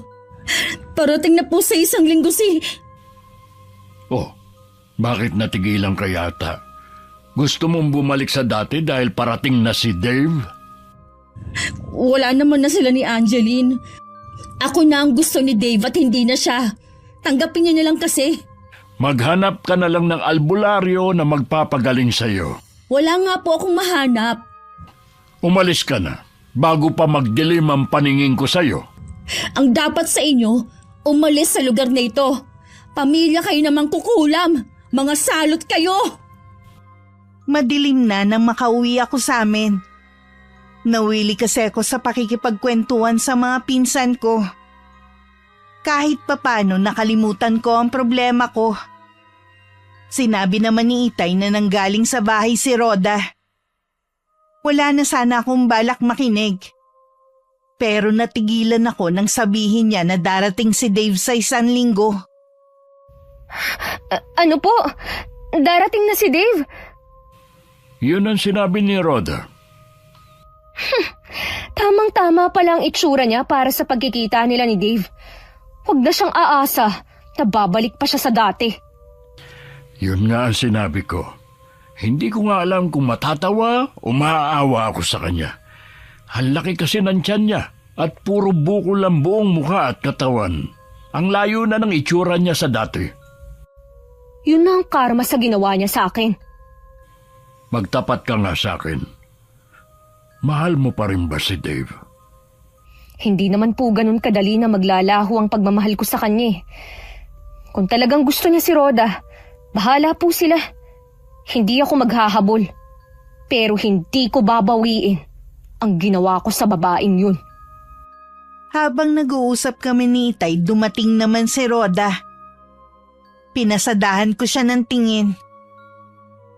Parating na po sa 1 linggo si... Oh, bakit natigilan ka yata? Gusto mong bumalik sa dati dahil parating na si Dave? Wala naman na sila ni Angeline. Ako na ang gusto ni Dave at hindi na siya. Tanggapin niya na lang kasi. Maghanap ka na lang ng albularyo na magpapagaling sa'yo. Wala nga po akong mahanap. Umalis ka na, bago pa magdilim ang paningin ko sa'yo. Ang dapat sa inyo, umalis sa lugar na ito. Pamilya kayo namang kukulam. Mga salot kayo! Madilim na nang makauwi ako sa amin. Nawili kasi ako sa pakikipagkwentuhan sa mga pinsan ko. Kahit papano nakalimutan ko ang problema ko. Sinabi naman ni Itay na nanggaling sa bahay si Rhoda. Wala na sana akong balak makinig. Pero natigilan ako nang sabihin niya na darating si Dave sa 1 linggo. Ano po? Darating na si Dave? Yun ang sinabi ni Rhoda. Tamang-tama pala ang itsura niya para sa pagkikita nila ni Dave. Huwag na siyang aasa na babalik pa siya sa dati. Yun nga ang sinabi ko. Hindi ko nga alam kung matatawa o maaawa ako sa kanya. Ang laki kasi ng tiyan niya At puro bukol ang buong mukha at katawan. Ang layo na ng itsura niya sa dati. Yun na ang karma sa ginawa niya sa akin. Magtapat ka nga sa akin. Mahal mo pa rin ba si Dave? Hindi naman po ganun kadali na maglalaho ang pagmamahal ko sa kanya. Kung talagang gusto niya si Rhoda, bahala po sila. Hindi ako maghahabol. Pero hindi ko babawiin ang ginawa ko sa babaeng yun. Habang nag-uusap kami ni Itay, dumating naman si Rhoda. Pinasadahan ko siya ng tingin.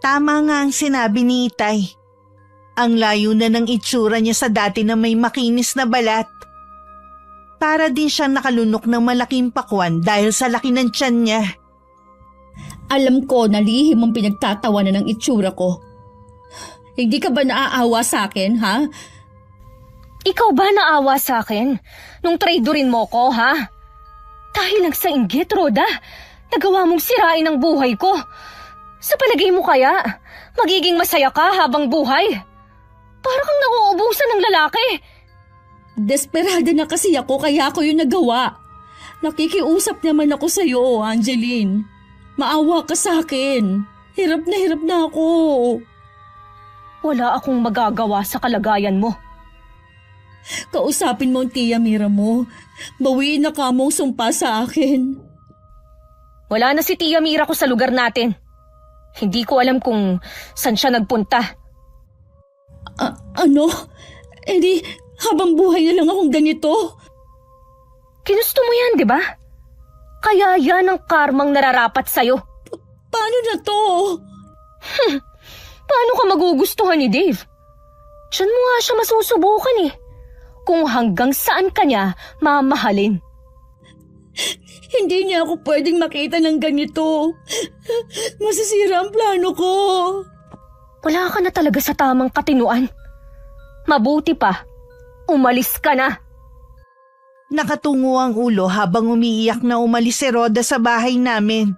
Tama nga ang sinabi ni Itay. Ang layo na ng itsura niya sa dati na may makinis na balat. Para din siyang nakalunok ng malaking pakwan dahil sa laki ng tiyan niya. Alam ko na lihim ang pinagtatawanan ng itsura ko. Hindi ka ba naaawa sa akin, ha? Ikaw ba naawa sa akin nung traidorin mo ko, ha? Dahil lang sa inggit, Rhoda, nagawa mong sirain ang buhay ko. Sa palagay mo kaya, magiging masaya ka habang buhay? Para kang nauubusan ng lalaki. Desperada na kasi ako kaya ako yung nagawa. Nakikiusap naman ako sa iyo, Angeline. Maawa ka sa akin. Hirap na ako. Wala akong magagawa sa kalagayan mo. Kausapin mo ang tiya Mira mo. Bawiin na ka mong sumpa sa akin. Wala na si Tia Mira ko sa lugar natin. Hindi ko alam kung saan siya nagpunta. Ano? Eh di, habang buhay na lang akong ganito. Ginusto mo yan, di ba? Kaya yan ang karmang nararapat sa'yo. Paano na to? Paano ka magugustuhan ni Dave? Diyan mo nga siya masusubukan eh. Kung hanggang saan ka niya mamahalin. Hindi niya ako pwedeng makita ng ganito. Masisira ang plano ko. Wala ka na talaga sa tamang katinuan. Mabuti pa, umalis ka na. Nakatungo ang ulo habang umiiyak na umalis si Rhoda sa bahay namin.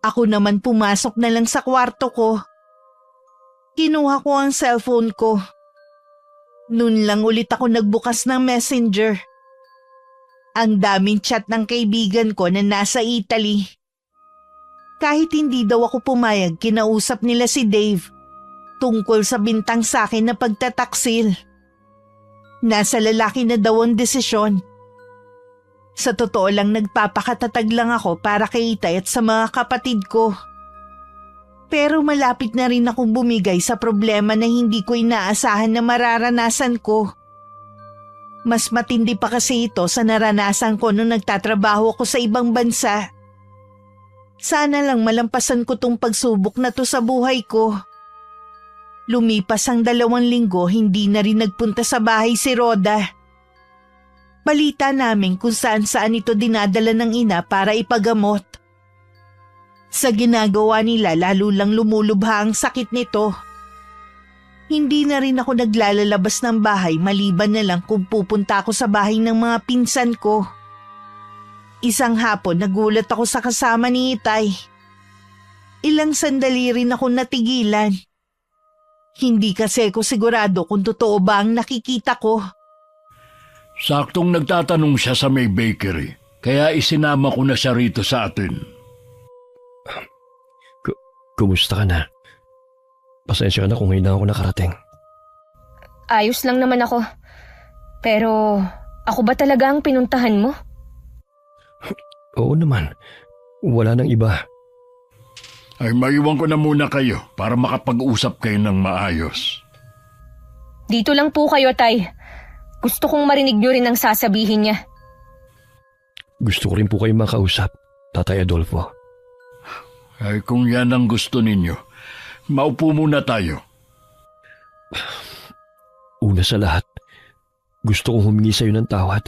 Ako naman pumasok na lang sa kwarto ko. Kinuha ko ang cellphone ko. Noon lang ulit ako nagbukas ng messenger. Ang daming chat ng kaibigan ko na nasa Italy. Kahit hindi daw ako pumayag, kinausap nila si Dave tungkol sa bintang sa akin na pagtataksil. Nasa lalaki na daw ang desisyon. Sa totoo lang nagpapakatatag lang ako para kay Itay at sa mga kapatid ko. Pero malapit na rin akong bumigay sa problema na hindi ko inaasahan na mararanasan ko. Mas matindi pa kasi ito sa naranasan ko nung nagtatrabaho ako sa ibang bansa. Sana lang malampasan ko tong pagsubok na to sa buhay ko. Lumipas ang 2 linggo, hindi na rin nagpunta sa bahay si Rhoda. Balita namin kung saan-saan ito dinadala ng ina para ipagamot. Sa ginagawa nila, lalo lang lumulubha ang sakit nito. Hindi na rin ako naglalalabas ng bahay maliban na lang kung pupunta ako sa bahay ng mga pinsan ko. Isang hapon nagulat ako sa kasama ni Itay. Ilang sandali rin ako natigilan. Hindi kasi ako sigurado kung totoo ba ang nakikita ko. Saktong nagtatanong siya sa may bakery, kaya isinama ko na siya rito sa atin. Kumusta ka na? Pasensya ka na kung ngayon na ako nakarating. Ayos lang naman ako. Pero ako ba talaga ang pinuntahan mo? Oo naman. Wala nang iba. Ay maiwan ko na muna kayo para makapag-usap kayo ng maayos. Dito lang po kayo, Tay. Gusto kong marinig niyo rin ang sasabihin niya. Gusto ko rin po kayo makausap, Tatay Adolfo. Ay kung yan ang gusto ninyo, maupo muna tayo. Una sa lahat, gusto kong humingi sa iyo ng tawad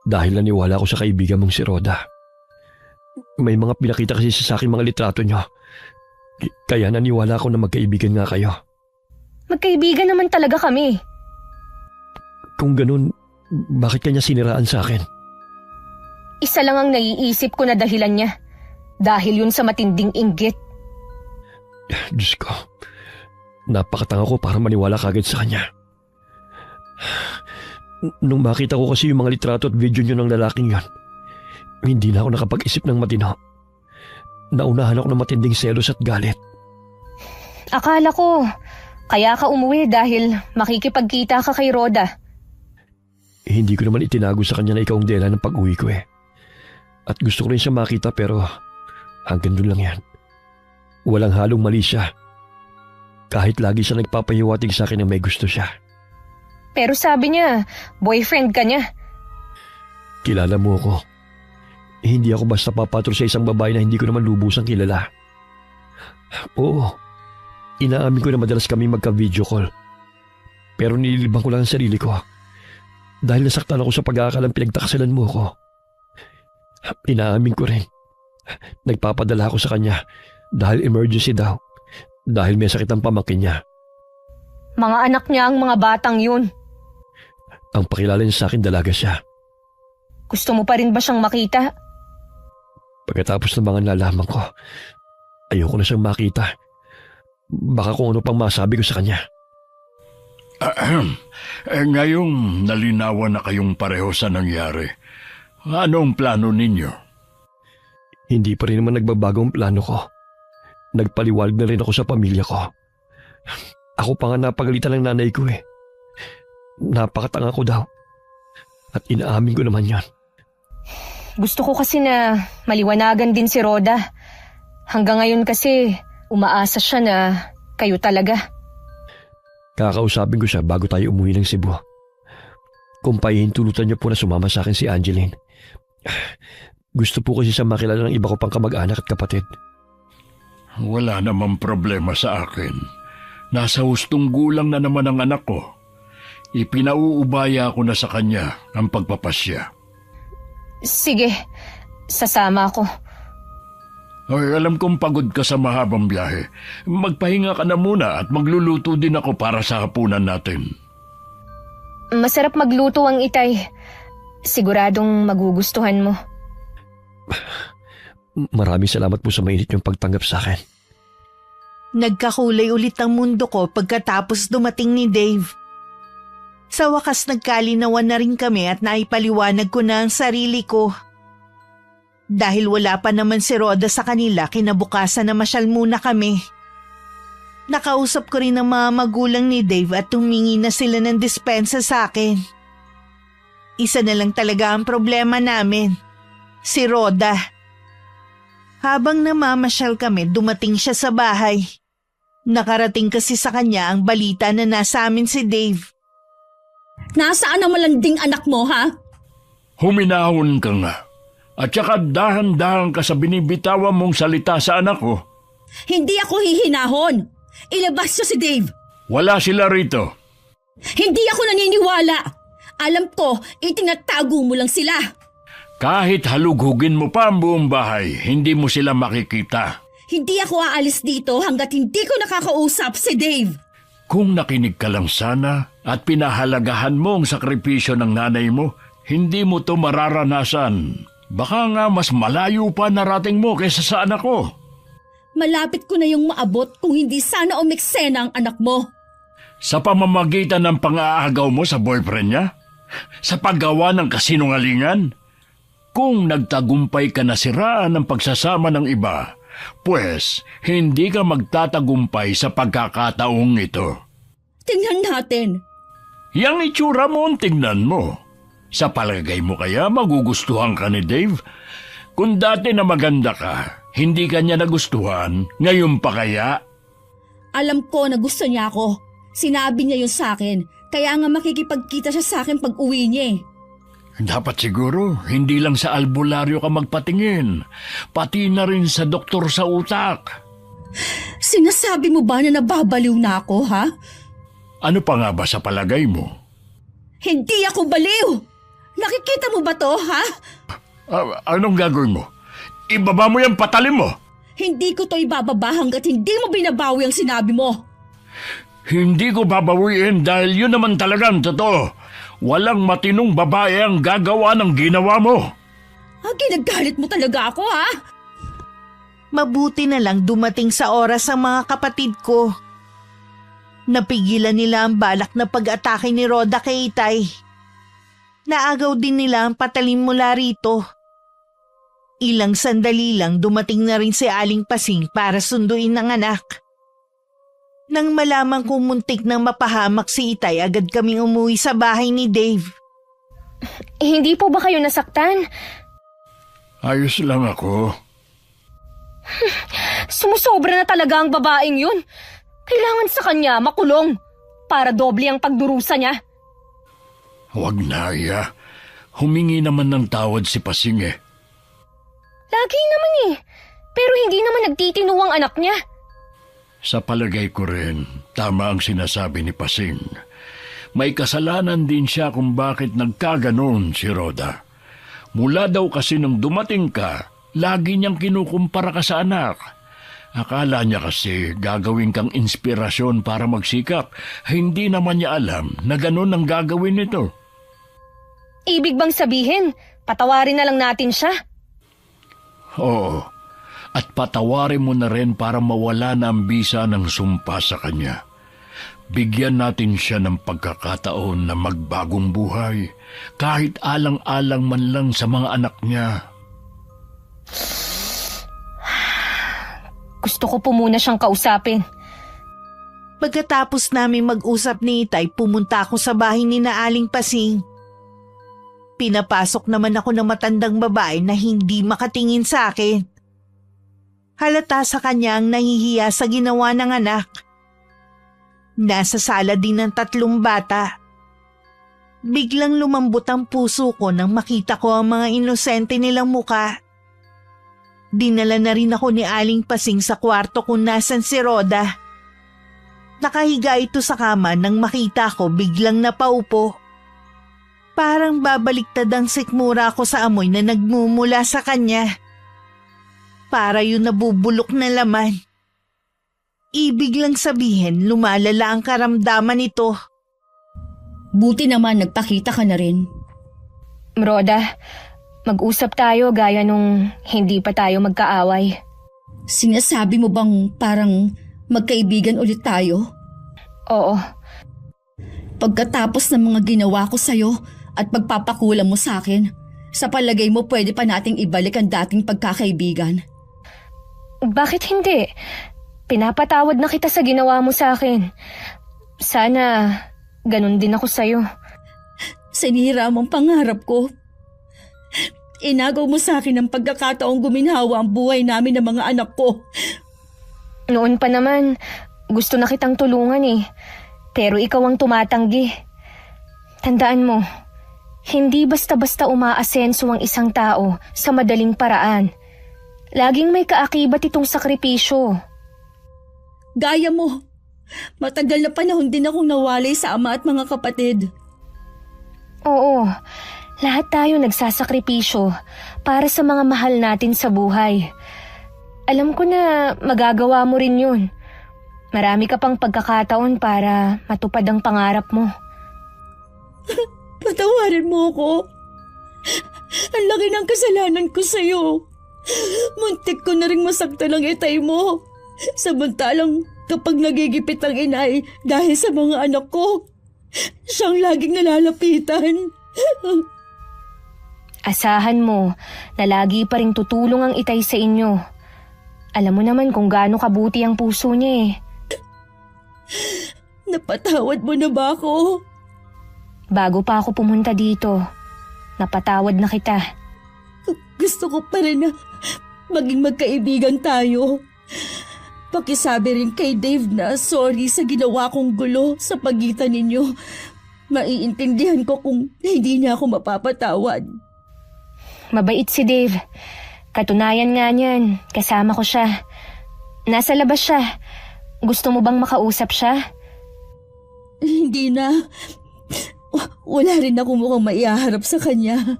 dahil naniwala ko sa kaibigan mong si Rhoda. May mga pinakita kasi sa akin mga litrato niyo. Kaya naniwala ako na magkaibigan nga kayo. Magkaibigan naman talaga kami. Kung ganun, bakit kanya siniraan sa akin? Isa lang ang naiisip ko na dahilan niya. Dahil yun sa matinding inggit. Diyos ko, napakatanga ko para maniwala kagad sa kanya. Nung makita ko kasi yung mga litrato at video nyo ng lalaking yon, hindi na ako nakapag-isip ng matino. Naunahan ako ng matinding selos at galit. Akala ko, kaya ka umuwi dahil makikipagkita ka kay Rhoda. Hindi ko naman itinago sa kanya na ikaw ang dela ng pag-uwi ko eh. At gusto ko rin siya makita pero hanggang doon lang yan. Walang halong mali siya. Kahit lagi siya nagpapahiwatig sa akin na may gusto siya. Pero sabi niya, boyfriend ka niya. Kilala mo ako. Hindi ako basta papatol sa isang babae na hindi ko naman lubusang kilala. Oo, inaamin ko na madalas kami magka-video call. Pero nililibang ko lang ang sarili ko. Dahil nasaktan ako sa pag-aakalang pinagtakasalan mo ako. Inaamin ko rin. Nagpapadala ako sa kanya dahil emergency daw. Dahil may sakit ang pamangkin niya. Mga anak niya ang mga batang yun. Ang pakilala niya sa akin dalaga siya. Gusto mo pa rin ba siyang makita? Pagkatapos ng mga nalaman ko, ayoko na siyang makita. Baka kung ano pang masabi ko sa kanya. Ngayong nalinawan na kayong pareho sa nangyari, anong plano ninyo? Hindi pa rin naman nagbabago ang plano ko. Nagpaliwalag na rin ako sa pamilya ko. Ako pa nga napagalitan ng nanay ko eh. Napakatanga ko daw. At inaamin ko naman yan. Gusto ko kasi na maliwanagan din si Rhoda. Hanggang ngayon kasi umaasa siya na kayo talaga. Kakausapin ko siya bago tayo umuwi ng Cebu. Kung pahihintulutan niyo po na sumama sa akin si Angeline. Gusto po kasi siya makilala ng iba ko pang kamag-anak at kapatid. Wala namang problema sa akin. Nasa hustong gulang na naman ang anak ko. Ipinauubaya ko na sa kanya ang pagpapasya. Sige, sasama ako. Ay, alam kong pagod ka sa mahabang biyahe. Magpahinga ka na muna at magluluto din ako para sa hapunan natin. Masarap magluto ang itay. Siguradong magugustuhan mo. Maraming salamat po sa mainit niyong pagtanggap sa akin. Nagkakulay ulit ang mundo ko pagkatapos dumating ni Dave. Sa wakas nagkalinawan na rin kami at naipaliwanag ko na ang sarili ko. Dahil wala pa naman si Rhoda sa kanila, kinabukasan na masyal muna kami. Nakausap ko rin ang mga magulang ni Dave at humingi na sila ng dispensa sa akin. Isa na lang talaga ang problema namin, si Rhoda. Habang namamasyal kami, dumating siya sa bahay. Nakarating kasi sa kanya ang balita na nasa amin si Dave. Nasaan ang malanding anak mo, ha? Huminahon ka nga. At saka dahan-dahan ka sa binibitawan mong salita sa anak ko. Hindi ako hihinahon. Ilabas niyo si Dave. Wala sila rito. Hindi ako naniniwala. Alam ko, itinatago mo lang sila. Kahit halughugin mo pa ang buong bahay, hindi mo sila makikita. Hindi ako aalis dito hanggat hindi ko nakakausap si Dave. Kung nakinig ka lang sana at pinahalagahan mo ang sakripisyo ng nanay mo, hindi mo to mararanasan. Baka nga mas malayo pa narating mo kaysa sa anak ko. Malapit ko na yung maabot kung hindi sana umeksena ang anak mo. Sa pamamagitan ng pang-aagaw mo sa boyfriend niya? Sa paggawa ng kasinungalingan? Kung nagtagumpay ka na siraan ng pagsasama ng iba, pues hindi ka magtatagumpay sa pagkakataong ito. Tingnan natin. Yang itsura mo ang tingnan mo. Sa palagay mo kaya magugustuhan ka ni Dave? Kung dati na maganda ka, hindi ka niya nagustuhan, ngayon pa kaya? Alam ko na gusto niya ako. Sinabi niya yun sa akin, kaya nga makikipagkita siya sa akin pag uwi niya eh. Dapat siguro, hindi lang sa albularyo ka magpatingin, pati na rin sa doktor sa utak. Sinasabi mo ba na nababaliw na ako, ha? Ano pa nga ba sa palagay mo? Hindi ako baliw! Nakikita mo ba to, ha? Anong gagawin mo? Ibaba mo yung patalim mo! Hindi ko to ibababa hanggat hindi mo binabawi ang sinabi mo. Hindi ko babawiin dahil yun naman talagang totoo. Walang matinong babae ang gagawa ng ginawa mo. Ginagalit mo talaga ako, ha? Mabuti na lang dumating sa oras ang mga kapatid ko. Napigilan nila ang balak na pag-atake ni Rhoda kay Itay. Naagaw din nila ang patalim mula rito. Ilang sandali lang dumating na rin si Aling Pasing para sunduin ng anak. Nang malaman kong muntik nang mapahamak si Itay, agad kaming umuwi sa bahay ni Dave. Hindi po ba kayo nasaktan? Ayos lang ako. Sumusobra na talaga ang babaeng yun. Kailangan sa kanya makulong para doble ang pagdurusa niya. Huwag na, Aya. Humingi naman ng tawad si Pasing eh. Lagi naman eh. Pero hindi naman nagtitino ang anak niya. Sa palagay ko rin, tama ang sinasabi ni Pasing. May kasalanan din siya kung bakit nagkaganon si Rhoda. Mula daw kasi nung dumating ka, lagi niyang kinukumpara ka sa anak. Akala niya kasi gagawin kang inspirasyon para magsikap. Hindi naman niya alam na ganon ang gagawin nito. Ibig bang sabihin, patawarin na lang natin siya? Oo, at patawarin mo na rin para mawala na ang bisa ng sumpa sa kanya. Bigyan natin siya ng pagkakataon na magbagong buhay, kahit alang-alang man lang sa mga anak niya. Gusto ko po muna siyang kausapin. Pagkatapos namin mag-usap ni Itay, pumunta ako sa bahay ni na Aling Pasing. Pinapasok naman ako ng matandang babae na hindi makatingin sa akin. Halata sa kanya ang nahihiya sa ginawa ng anak. Nasa sala din ng 3 bata. Biglang lumambot ang puso ko nang makita ko ang mga inosente nilang muka. Dinala na rin ako ni Aling Pasing sa kwarto kung nasan si Rhoda. Nakahiga ito sa kama nang makita ko biglang napaupo. Parang babaliktad ang sikmura ko sa amoy na nagmumula sa kanya. Para yun nabubulok na laman. Ibig lang sabihin, lumalala ang karamdaman nito. Buti naman nagpakita ka na rin. Rhoda, mag-usap tayo gaya nung hindi pa tayo magkaaway. Sinasabi mo bang parang magkaibigan ulit tayo? Oo. Pagkatapos ng mga ginawa ko sa'yo at pagpapakulam mo sa akin, sa palagay mo pwede pa nating ibalik ang dating pagkakaibigan? Bakit hindi? Pinapatawad na kita sa ginawa mo sa akin. Sana ganun din ako sa'yo. Sinira mo ang pangarap ko. Inagaw mo sa akin ang pagkakataong guminhawa ang buhay namin ng mga anak ko. Noon pa naman, gusto na kitang tulungan eh. Pero ikaw ang tumatanggi. Tandaan mo, hindi basta-basta umaasenso ang isang tao sa madaling paraan. Laging may kaakibat itong sakripisyo. Gaya mo, matagal na panahon din akong nawalay sa ama at mga kapatid. Oo, lahat tayo nagsasakripisyo para sa mga mahal natin sa buhay. Alam ko na magagawa mo rin yun. Marami ka pang pagkakataon para matupad ang pangarap mo. Patawarin mo ako. Ang laki ng kasalanan ko sa'yo. Muntik ko na ring masaktan ang itay mo. Samantalang kapag nagigipit ang inay dahil sa mga anak ko, siyang laging nalalapitan. Asahan mo na lagi pa ring tutulong ang itay sa inyo. Alam mo naman kung gaano kabuti ang puso niya eh. Napatawad mo na ba ako? Bago pa ako pumunta dito, napatawad na kita. Gusto ko pa rin na maging magkaibigan tayo. Pakisabi rin kay Dave na sorry sa ginawa kong gulo sa pagitan ninyo. Maiintindihan ko kung hindi niya ako mapapatawad. Mabait si Dave. Katunayan nga niyan, kasama ko siya. Nasa labas siya. Gusto mo bang makausap siya? Hindi na. Wala rin ako mukhang maiharap sa kanya.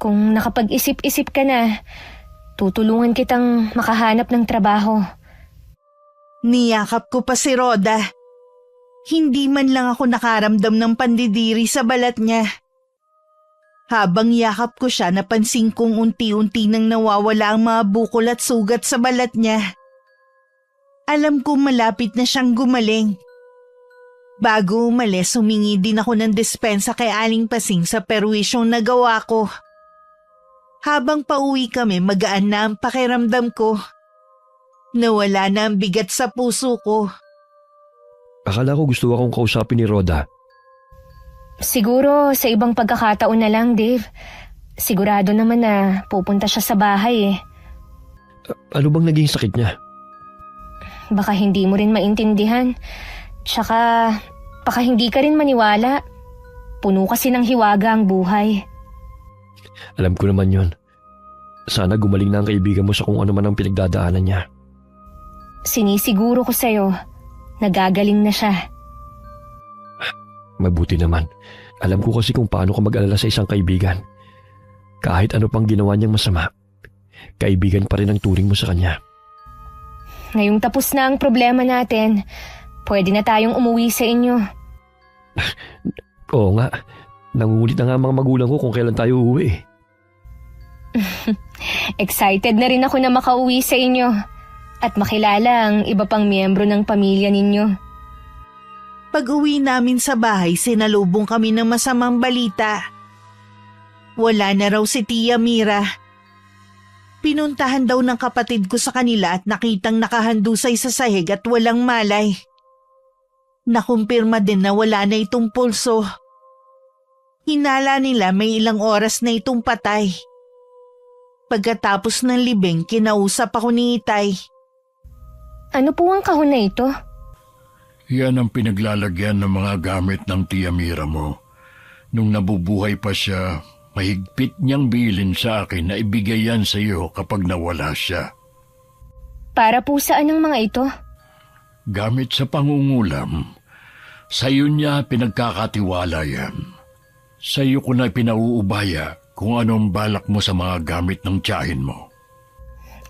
Kung nakapag-isip-isip ka na, tutulungan kitang makahanap ng trabaho. Niyakap ko pa si Rhoda. Hindi man lang ako nakaramdam ng pandidiri sa balat niya. Habang yakap ko siya, napansin kong unti-unti nang nawawala ang mga bukol at sugat sa balat niya. Alam kong malapit na siyang gumaling. Bago umalis, humingi din ako ng dispensa kay Aling Pasing sa perwisyong nagawa ko. Habang pauwi kami, magaan na ang pakiramdam ko. Nawala na ang bigat sa puso ko. Akala ko gusto akong kausapin ni Rhoda. Siguro sa ibang pagkakataon na lang, Dave. Sigurado naman na pupunta siya sa bahay eh. Ano bang naging sakit niya? Baka hindi mo rin maintindihan. Tsaka, baka hindi ka rin maniwala. Puno kasi ng hiwaga ang buhay. Alam ko naman yon. Sana gumaling na ang kaibigan mo sa kung ano man ang pinagdadaanan niya. Sinisiguro ko sa'yo, nagagaling na siya. Mabuti naman. Alam ko kasi kung paano ka mag-alala sa isang kaibigan. Kahit ano pang ginawa niyang masama, kaibigan pa rin ang turing mo sa kanya. Ngayong tapos na ang problema natin, pwede na tayong umuwi sa inyo. Oo nga. Nangungulit na nga ang mga magulang ko kung kailan tayo uuwi. Excited na rin ako na makauwi sa inyo at makilala ang iba pang miyembro ng pamilya ninyo. Pag-uwi namin sa bahay, sinalubong kami ng masamang balita. Wala na raw si Tia Mira. Pinuntahan daw ng kapatid ko sa kanila at nakitang nakahandusay sa sahig at walang malay. Nakumpirma din na wala na itong pulso. Hinala nila may ilang oras na itong patay. Pagkatapos ng libing, kinausap ako ni Itay. Ano po ang kahon na ito? Yan ang pinaglalagyan ng mga gamit ng Tia Mira mo. Nung nabubuhay pa siya, mahigpit niyang bilin sa akin na ibigay yan sa iyo kapag nawala siya. Para po saan ang mga ito? Gamit sa pangungulam. Sa iyo niya pinagkakatiwala yan. Sa iyo ko na pinauubaya kung anong balak mo sa mga gamit ng tiyahin mo.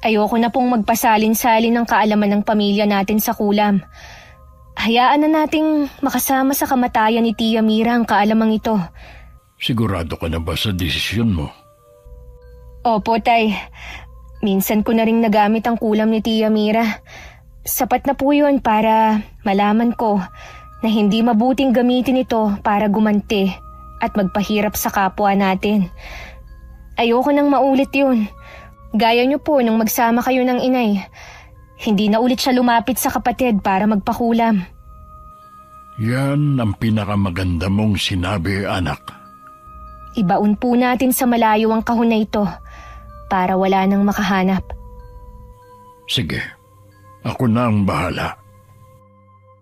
Ayoko na pong magpasalin-salin ng kaalaman ng pamilya natin sa kulam. Hayaan na nating makasama sa kamatayan ni Tia Mira ang kaalamang ito. Sigurado ka na ba sa desisyon mo? Opo, Tay. Minsan ko na ring nagamit ang kulam ni Tia Mira. Sapat na po yun para malaman ko na hindi mabuting gamitin ito para gumanti at magpahirap sa kapwa natin. Ayoko nang maulit yun. Gaya niyo po nung magsama kayo ng inay. Hindi na ulit siya lumapit sa kapatid para magpakulam. Yan ang pinakamaganda mong sinabi, anak. Ibaon po natin sa malayo ang kahon na ito para wala nang makahanap. Sige, ako na ang bahala.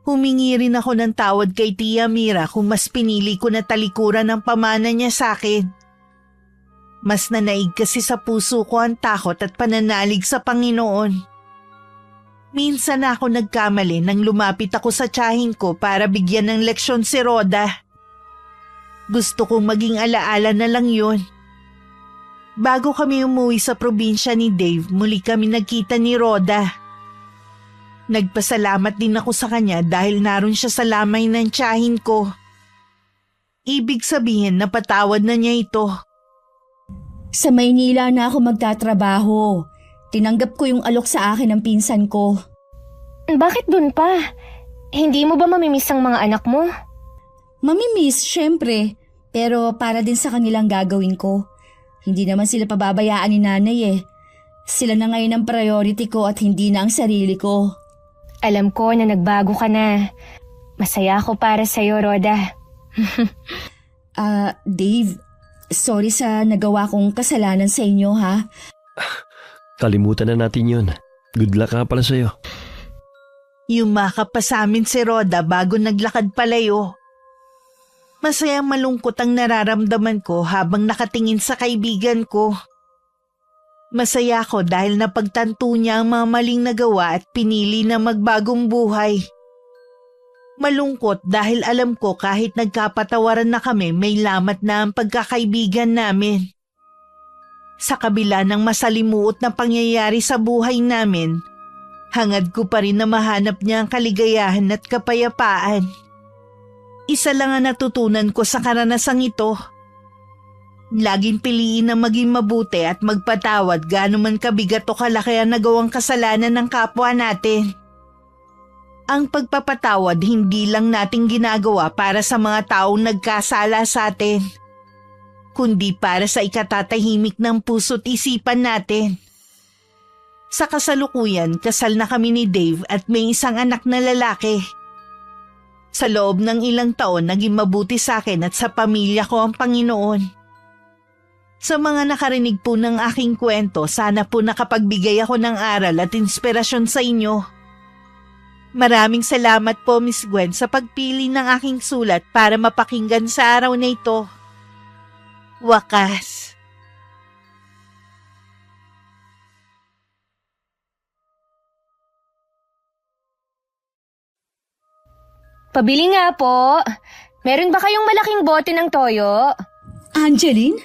Humingi rin ako ng tawad kay Tia Mira kung mas pinili ko na talikuran ang pamana niya sa akin. Mas nanaig kasi sa puso ko ang takot at pananalig sa Panginoon. Minsan na ako nagkamali nang lumapit ako sa tiyahin ko para bigyan ng leksyon si Rhoda. Gusto kong maging alaala na lang yun. Bago kami umuwi sa probinsya ni Dave, muli kami nagkita ni Rhoda. Nagpasalamat din ako sa kanya dahil naroon siya sa lamay ng tiyahin ko. Ibig sabihin napatawad na niya ito. Sa Maynila na ako magtatrabaho. Tinanggap ko yung alok sa akin ng pinsan ko. Bakit dun pa? Hindi mo ba mamimiss ang mga anak mo? Mamimiss, syempre. Pero para din sa kanilang gagawin ko. Hindi naman sila pababayaan ni nanay eh. Sila na ngayon ang priority ko at hindi na ang sarili ko. Alam ko na nagbago ka na. Masaya ako para sa'yo, Rhoda. Dave, sorry sa nagawa kong kasalanan sa inyo ha. Kalimutan na natin yun. Good luck nga pala sa'yo. Yumakap pa sa amin si Rhoda bago naglakad palayo. Masayang malungkot ang nararamdaman ko habang nakatingin sa kaibigan ko. Masaya ako dahil napagtanto niya ang mga maling nagawa at pinili na magbagong buhay. Malungkot dahil alam ko kahit nagkapatawaran na kami may lamat na ang pagkakaibigan namin. Sa kabila ng masalimuot na pangyayari sa buhay namin, hangad ko pa rin na mahanap niya ang kaligayahan at kapayapaan. Isa lang ang natutunan ko sa karanasang ito. Laging piliin na maging mabuti at magpatawad gaano man kabigat o kalaki ang nagawang kasalanan ng kapwa natin. Ang pagpapatawad hindi lang nating ginagawa para sa mga taong nagkasala sa atin, kundi para sa ikatatahimik ng puso't isipan natin. Sa kasalukuyan, kasal na kami ni Dave at may isang anak na lalaki. Sa loob ng ilang taon, naging mabuti sa akin at sa pamilya ko ang Panginoon. Sa mga nakarinig po ng aking kwento, sana po nakapagbigay ako ng aral at inspirasyon sa inyo. Maraming salamat po, Miss Gwen, sa pagpili ng aking sulat para mapakinggan sa araw na ito. Wakas. Pabili nga po. Meron ba kayong malaking bote ng toyo? Angeline,